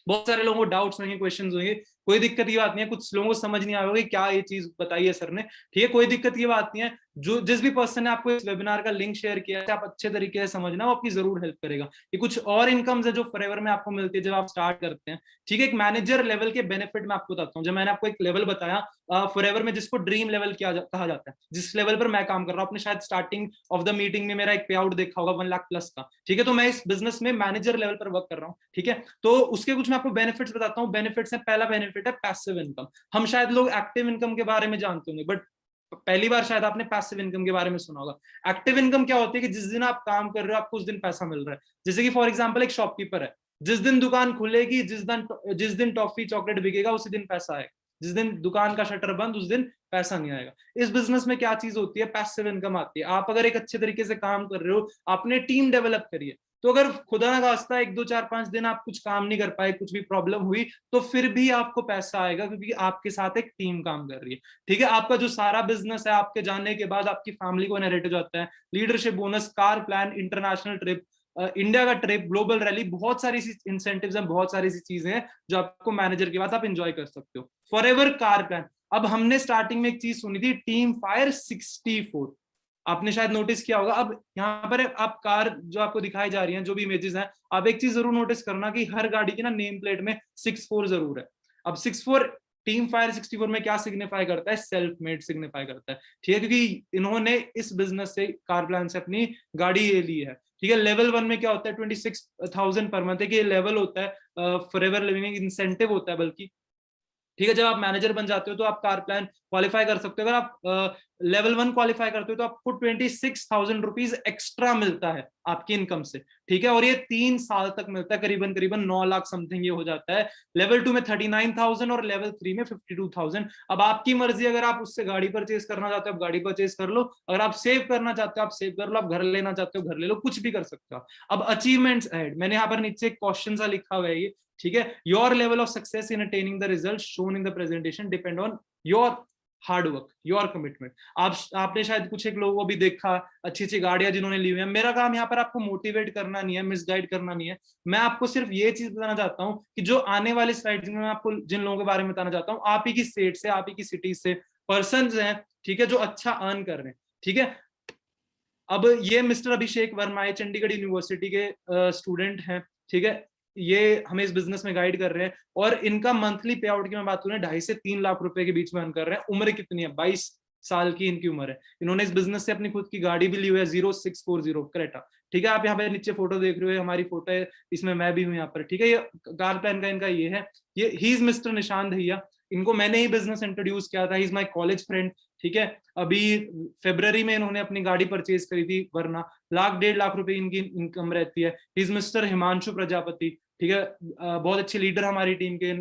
S1: बहुत सारे लोगों को डाउट्स होंगे, क्वेश्चंस होंगे, कोई दिक्कत ये बात नहीं है। कुछ लोगों को समझ नहीं आएगा क्या ये चीज बताई है सर ने, ठीक है, कोई दिक्कत ये बात नहीं है। जो जिस भी पर्सन ने आपको इस वेबिनार का लिंक शेयर किया है, आप अच्छे तरीके से समझना, वो आपकी जरूर हेल्प करेगा। ये कुछ और इनकम्स है जो फॉरएवर में आपको मिलती है जब आप स्टार्ट करते हैं, ठीक है। एक मैनेजर लेवल के बेनिफिट मैं आपको बताता हूँ। जब मैंने आपको एक लेवल बताया फॉरएवर में, जिसको ड्रीम लेवल कहा जाता है, जिस लेवल पर मैं काम कर रहा हूँ, आपने शायद स्टार्टिंग ऑफ द मीटिंग में मेरा एक पे आउट देखा होगा 1 लाख प्लस का, ठीक है। तो मैं इस बिजनेस में मैनेजर लेवल पर वर्क कर रहा हूँ, ठीक है। तो उसके कुछ मैं आपको बेनिफिट्स बताता हूँ। बेनिफिट्स है, पहला बेनिफिट है पैसिव इनकम। हम शायद लोग एक्टिव इनकम के बारे में जानते होंगे, बट पहली बार शायद आपने पैसिव इनकम के बारे में सुना होगा। एक्टिव इनकम क्या होती है कि जिस दिन आप काम कर रहे हो, आपको उस दिन पैसा मिल रहा है। जैसे कि फॉर एग्जांपल एक शॉपकीपर है, जिस दिन दुकान खुलेगी, जिस दिन टॉफी चॉकलेट बिकेगा, उसी दिन पैसा आएगा। जिस दिन दुकान का शटर बंद, उस दिन पैसा नहीं आएगा। इस बिजनेस में क्या चीज होती है, पैसिव इनकम आती है। आप अगर एक अच्छे तरीके से काम कर रहे हो, आपने टीम डेवलप करी है, तो अगर खुदा ना खास्ता 1 2 4 5 दिन आप कुछ काम नहीं कर पाए, कुछ भी प्रॉब्लम हुई, तो फिर भी आपको पैसा आएगा, क्योंकि आपके साथ एक टीम काम कर रही है। ठीक है, आपका जो सारा बिजनेस है आपके जाने के बाद आपकी फैमिली को इनहेरिट हो जाता है। Leadership bonus, car plan, international trip, India का ट्रिप, ग्लोबल रैली, बहुत सारी इंसेंटिव्स हैं, बहुत सारी सी चीजें हैं जो आपको मैनेजर के बाद आप एंजॉय कर सकते हो। Forever car plan. अब हमने स्टार्टिंग में एक चीज सुनी थी, टीम फायर 64, आपने शायद नोटिस किया होगा। अब यहाँ पर आप कार जो आपको दिखाई जा रही हैं, जो भी इमेजेस हैं, आप एक चीज जरूर नोटिस करना कि हर गाड़ी की ना नेम प्लेट में 64 जरूर है। अब 64 टीम फायर 64 में क्या सिग्निफाई करता है? सेल्फ मेड सिग्निफाई करता है। ठीक है, क्योंकि इन्होंने इस बिजनेस से, कार प्लान से अपनी गाड़ी ये ली है। ठीक है, लेवल 1 में क्या होता है? 26,000 पर मंथ है, लेवल होता है फॉरएवर लिविंग इंसेंटिव होता है बल्कि। ठीक है, जब आप मैनेजर बन जाते हो तो आप कार प्लान क्वालिफाई कर सकते हो। अगर आप लेवल 1 क्वालिफाई करते हो तो आपको 26,000 रुपीज एक्स्ट्रा मिलता है आपकी इनकम से। ठीक है, और ये 3 साल तक मिलता है, करीबन करीबन 9 लाख समथिंग ये हो जाता है। लेवल 2 में 39,000 और लेवल 3 में 52,000। अब आपकी मर्जी, अगर आप उससे गाड़ी परचेज करना चाहते हो आप गाड़ी परचेज कर लो, अगर आप सेव करना चाहते हो आप सेव कर लो, आप घर लेना चाहते हो घर ले लो, कुछ भी कर सकते हो। अब अचीवमेंट्स ऐड, मैंने यहाँ पर नीचे एक क्वेश्चन सा लिखा हुआ है ये। ठीक है, your level of success in attaining the result shown in the presentation depend on your hard work, your commitment. आपने शायद कुछ एक लोगों को भी देखा, अच्छी अच्छी गाड़ियां जिन्होंने ली हुई है। मेरा काम यहाँ पर आपको मोटिवेट करना नहीं है, मिसगाइड करना नहीं है। मैं आपको सिर्फ ये चीज बताना चाहता हूँ कि जो आने वाली स्लाइड्स में मैं आपको जिन लोगों के बारे में बताना चाहता हूँ, आप ही की स्टेट से, आप ही की सिटी से पर्सन हैं, ठीक है, जो अच्छा अर्न कर रहे हैं। ठीक है, अब ये मिस्टर अभिषेक वर्मा, चंडीगढ़ यूनिवर्सिटी के स्टूडेंट हैं। ठीक है, ये हमें इस बिजनेस में गाइड कर रहे हैं, और इनका मंथली पे आउट की मैं बात करूं 2.5 से 3 लाख रुपए के बीच में अर्न कर रहे हैं। उम्र कितनी है? 22 साल की इनकी उम्र है। इन्होंने इस बिजनेस से अपनी खुद की गाड़ी भी ली हुई है, 0640 क्रेटा। ठीक है, आप यहाँ पे नीचे फोटो देख रहे हो, हमारी फोटो है, इसमें मैं भी हूँ यहाँ पर। ठीक है, ये कार प्लान का इनका ये है। ये ही इज मिस्टर निशांत भैया, इनको मैंने ही बिजनेस इंट्रोड्यूस किया था, he is my college friend. ठीक है, अभी फरवरी में इन्होंने अपनी गाड़ी परचेज करी थी, वरना 1.5 लाख रुपए इनकी इनकम रहती है। He is mister Himanshu Prajapati. ठीक है, बहुत अच्छे लीडर हमारी टीम के,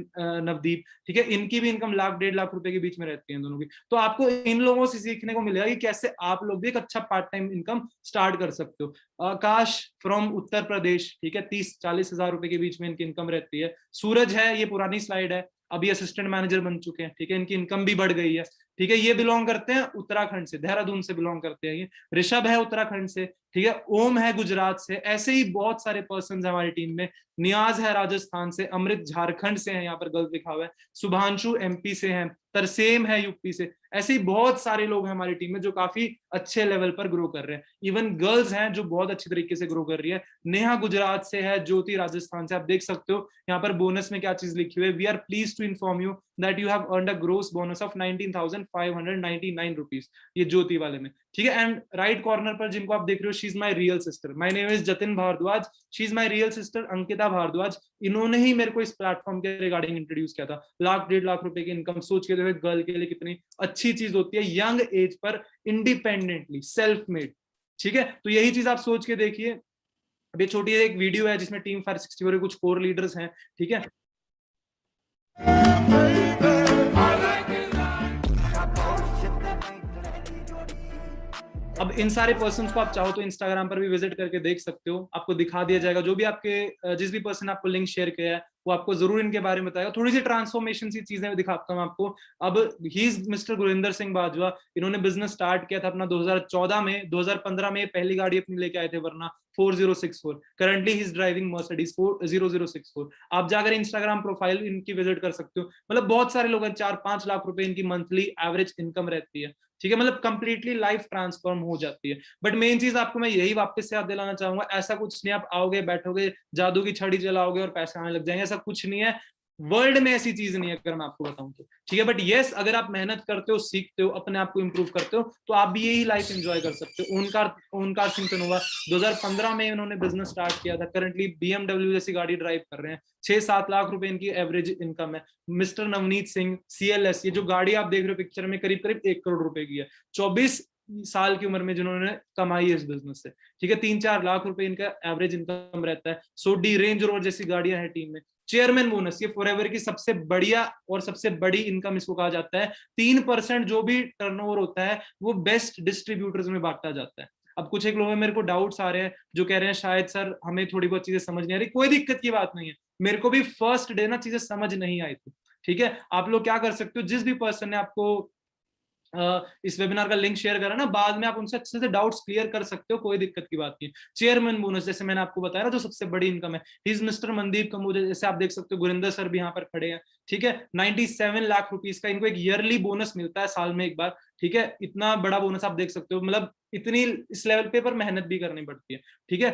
S1: नवदीप। ठीक है, इनकी भी इनकम 1.5 लाख रुपए के बीच में रहती है दोनों की। तो आपको इन लोगों से सीखने को मिलेगा कि कैसे आप लोग भी एक अच्छा पार्ट टाइम इनकम स्टार्ट कर सकते हो। आकाश फ्रॉम उत्तर प्रदेश, ठीक है, 30-40 हजार रुपए के बीच में इनकी इनकम रहती है। सूरज है, ये पुरानी स्लाइड है, अभी असिस्टेंट मैनेजर बन चुके हैं। ठीक है, इनकी इनकम भी बढ़ गई है। ठीक है, ये बिलोंग करते हैं उत्तराखंड से, देहरादून से बिलोंग करते हैं ये। ऋषभ है उत्तराखंड से। ठीक है, ओम है गुजरात से। ऐसे ही बहुत सारे पर्सन है हमारी टीम में। नियाज है राजस्थान से, अमृत झारखंड से है, यहाँ पर गलत लिखा हुआ है। शुभांशु एमपी से है, तरसेम है यूपी से। ऐसे ही बहुत सारे लोग हैं हमारी टीम में जो काफी अच्छे लेवल पर ग्रो कर रहे हैं। इवन गर्ल्स हैं जो बहुत अच्छी तरीके से ग्रो कर रही है। नेहा गुजरात से है, ज्योति राजस्थान से। आप देख सकते हो यहाँ पर बोनस में क्या चीज लिखी हुई है, we are please to inform you that you have earned a gross bonus of 19,599 rupees, ये ज्योति वाले में। ठीक है, एंड राइट कॉर्नर पर जिनको आप देख रहे हो, she is my real sister, my name is Jatin Bhardwaj, she is my real sister Ankita Bhardwaj. इन्होंने ही मेरे को इस प्लेटफॉर्म के रिगार्डिंग इंट्रोड्यूस किया था। 1.5 लाख रुपए की इनकम, सोच के देखो गर्ल के लिए कितनी अच्छी चीज होती है, यंग एज पर इंडिपेंडेंटली सेल्फ मेड। ठीक है, तो यही चीज आप सोच के देखिए। अभी छोटी एक वीडियो है जिसमें टीम फायर 64 के कुछ कोर लीडर्स हैं। ठीक है, अब इन सारे पर्सन्स को आप चाहो तो इंस्टाग्राम पर भी विजिट करके देख सकते हो, आपको दिखा दिया जाएगा। जो भी आपके जिस भी पर्सन आपको लिंक शेयर किया है वो आपको जरूर इनके बारे में बताएगा। थोड़ी सी ट्रांसफॉर्मेशन सी चीजें दिखाता हूँ आपको। अब he is mister Gurinder Singh Bajwa, इन्होंने बिजनेस स्टार्ट किया था अपना 2014 में। 2015 में पहली गाड़ी अपनी लेके आए थे, वरना 4064। Currently he is driving Mercedes 4064। आप जाकर इंस्टाग्राम प्रोफाइल इनकी विजिट कर सकते हो। मतलब बहुत सारे लोग हैं, 4-5 लाख रुपए इनकी मंथली एवरेज इनकम रहती है। ठीक है, मतलब कंप्लीटली लाइफ ट्रांसफॉर्म हो जाती है। बट मेन चीज आपको मैं यही वापस से याद दिलाना चाहूंगा, ऐसा कुछ नहीं आप आओगे बैठोगे जादू की छड़ी चलाओगे और पैसे आने लग जाएंगे, ऐसा कुछ नहीं है। वर्ल्ड में ऐसी चीज नहीं है अगर मैं आपको बताऊं तो। ठीक है, बट यस, अगर आप मेहनत करते हो, सीखते हो, अपने आप को इंप्रूव करते हो, तो आप भी यही लाइफ एंजॉय कर सकते हो। ओनकार सिंह तनुवा 2015 में इन्होंने बिजनेस स्टार्ट किया था। करंटली BMW जैसी गाड़ी ड्राइव कर रहे हैं। 6-7 लाख रुपए इनकी एवरेज इनकम है। मिस्टर नवनीत सिंह CLS, ये जो गाड़ी आप देख रहे हो पिक्चर में, करीब करीब 1 करोड़ रुपए की है। 24 साल की उम्र में जिन्होंने कमाई है इस बिजनेस से। ठीक है, 3-4 लाख रुपए इनका एवरेज इनकम रहता है। सोडी, रेंज रोवर जैसी गाड़ियां हैं टीम में। चेयरमैन बोनस, ये फॉरएवर की सबसे बढ़िया और सबसे बड़ी इनकम इसको कहा जाता है। 3% जो भी टर्नओवर होता है वो बेस्ट डिस्ट्रीब्यूटर्स में बांटा जाता है। अब कुछ एक लोगों में मेरे को डाउट्स आ रहे हैं जो कह रहे हैं शायद सर हमें थोड़ी बहुत चीजें समझ नहीं आ रही, कोई दिक्कत की बात नहीं है, मेरे को भी फर्स्ट डे ना चीजें समझ नहीं आई थी, ठीक है। आप लोग क्या कर सकते हो, जिस भी पर्सन ने आपको इस वेबिनार का लिंक शेयर करा ना, बाद में आप उनसे अच्छे से डाउट्स क्लियर कर सकते हो, कोई दिक्कत की बात नहीं। चेयरमैन बोनस जैसे मैंने आपको बताया ना, जो सबसे बड़ी इनकम है, इज मिस्टर मनदीप कम्बोज, जैसे आप देख सकते हो गुरिंदर सर भी यहाँ पर खड़े हैं, ठीक है। 97 लाख रुपीस का इनको एक ईयरली बोनस मिलता है, साल में एक बार, ठीक है। इतना बड़ा बोनस आप देख सकते हो, मतलब इतनी इस लेवल पे पर मेहनत भी करनी पड़ती है, ठीक है।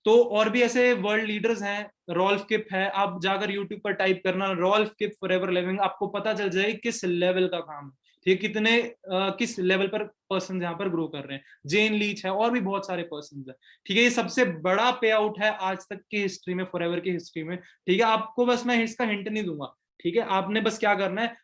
S1: तो और भी ऐसे वर्ल्ड लीडर्स हैं, रॉल्फ किप है, आप जाकर यूट्यूब पर टाइप करना रॉल्फ किप फॉरएवर लिविंग, आपको पता चल जाएगा किस लेवल का काम है, ठीक, कितने किस लेवल पर पर्सन यहाँ पर ग्रो कर रहे हैं। जेन लीच है, और भी बहुत सारे पर्सन है, ठीक है। ये सबसे बड़ा पे आउट है आज तक की हिस्ट्री में, फॉरएवर की हिस्ट्री में, ठीक है। आपको बस मैं इसका हिंट नहीं दूंगा, ठीक है। आपने बस क्या करना है,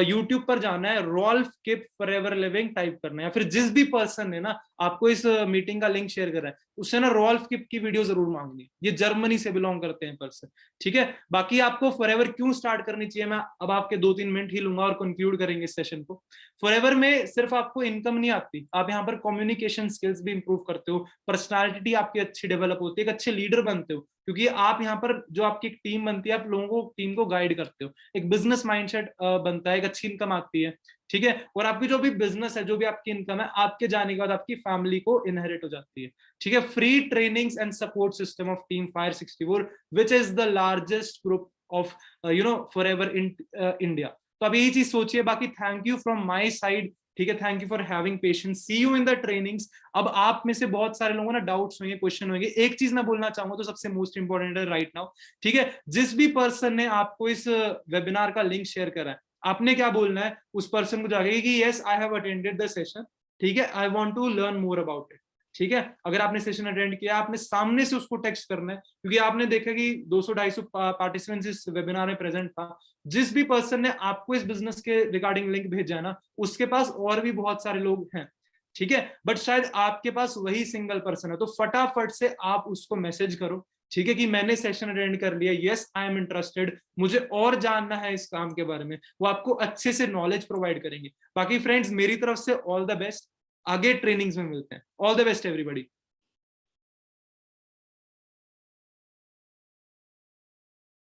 S1: यूट्यूब पर जाना है, रॉल्फ किप फॉरएवर लिविंग टाइप करना है, या फिर जिस भी पर्सन ने ना आपको इस मीटिंग का लिंक शेयर कर रहा है उससे ना रॉल्फ किप की वीडियो जरूर मांगनी, ये जर्मनी से बिलोंग करते हैं पर्सन, ठीक है। बाकी आपको फॉरएवर क्यों स्टार्ट करनी चाहिए, मैं अब आपके 2-3 मिनट ही लूंगा और कंक्लूड करेंगे इस सेशन को। फॉरएवर में सिर्फ आपको इनकम नहीं आती, आप यहाँ पर कम्युनिकेशन स्किल्स भी इंप्रूव करते हो, पर्सनालिटी आपकी अच्छी डेवलप होती है, एक अच्छे लीडर बनते हो, क्योंकि आप यहाँ पर जो आपकी एक टीम बनती है, आप लोगों को टीम को गाइड करते हो, एक बिजनेस माइंडसेट बनता है, एक अच्छी इनकम आती है, ठीक है। और आपकी जो भी बिजनेस है, जो भी आपकी इनकम है, आपके जाने के बाद आपकी फैमिली को इनहेरिट हो जाती है, ठीक है। Free trainings and support system of team fire 64 which is the largest group of forever in India. तो अब यही चीज सोचिए। बाकी thank you from my side, ठीक है, thank you for having patience, see you in the trainings. अब आप में से बहुत सारे लोगों ना डाउट्स होंगे, क्वेश्चन होंगे, एक चीज मैं बोलना चाहूंगा तो सबसे मोस्ट इंपॉर्टेंट है राइट नाउ, ठीक है। जिस भी पर्सन ने आपको इस वेबिनार का लिंक शेयर करा है, आपने क्या बोलना है उस पर्सन को जाके कि yes I have attended the session, ठीक है, I want to learn more about it, ठीक है। अगर आपने सेशन अटेंड किया, आपने सामने से उसको टेक्स्ट करना है, क्योंकि आपने देखा कि 200-250 पार्टिसिपेंट्स इस वेबिनार में प्रेजेंट था। जिस भी पर्सन ने आपको इस बिजनेस के रिगार्डिंग लिंक भेजा है ना, उसके पास और भी बहुत सारे लोग हैं, ठीक है, बट शायद आपके पास वही सिंगल पर्सन है। तो फटाफट से आप उसको मैसेज करो, ठीक है, कि मैंने सेशन अटेंड कर लिया, यस आई एम इंटरेस्टेड, मुझे और जानना है इस काम के बारे में। वो आपको अच्छे से नॉलेज प्रोवाइड करेंगे। बाकी फ्रेंड्स, मेरी तरफ से ऑल द बेस्ट, आगे ट्रेनिंग्स में मिलते हैं। All the best everybody.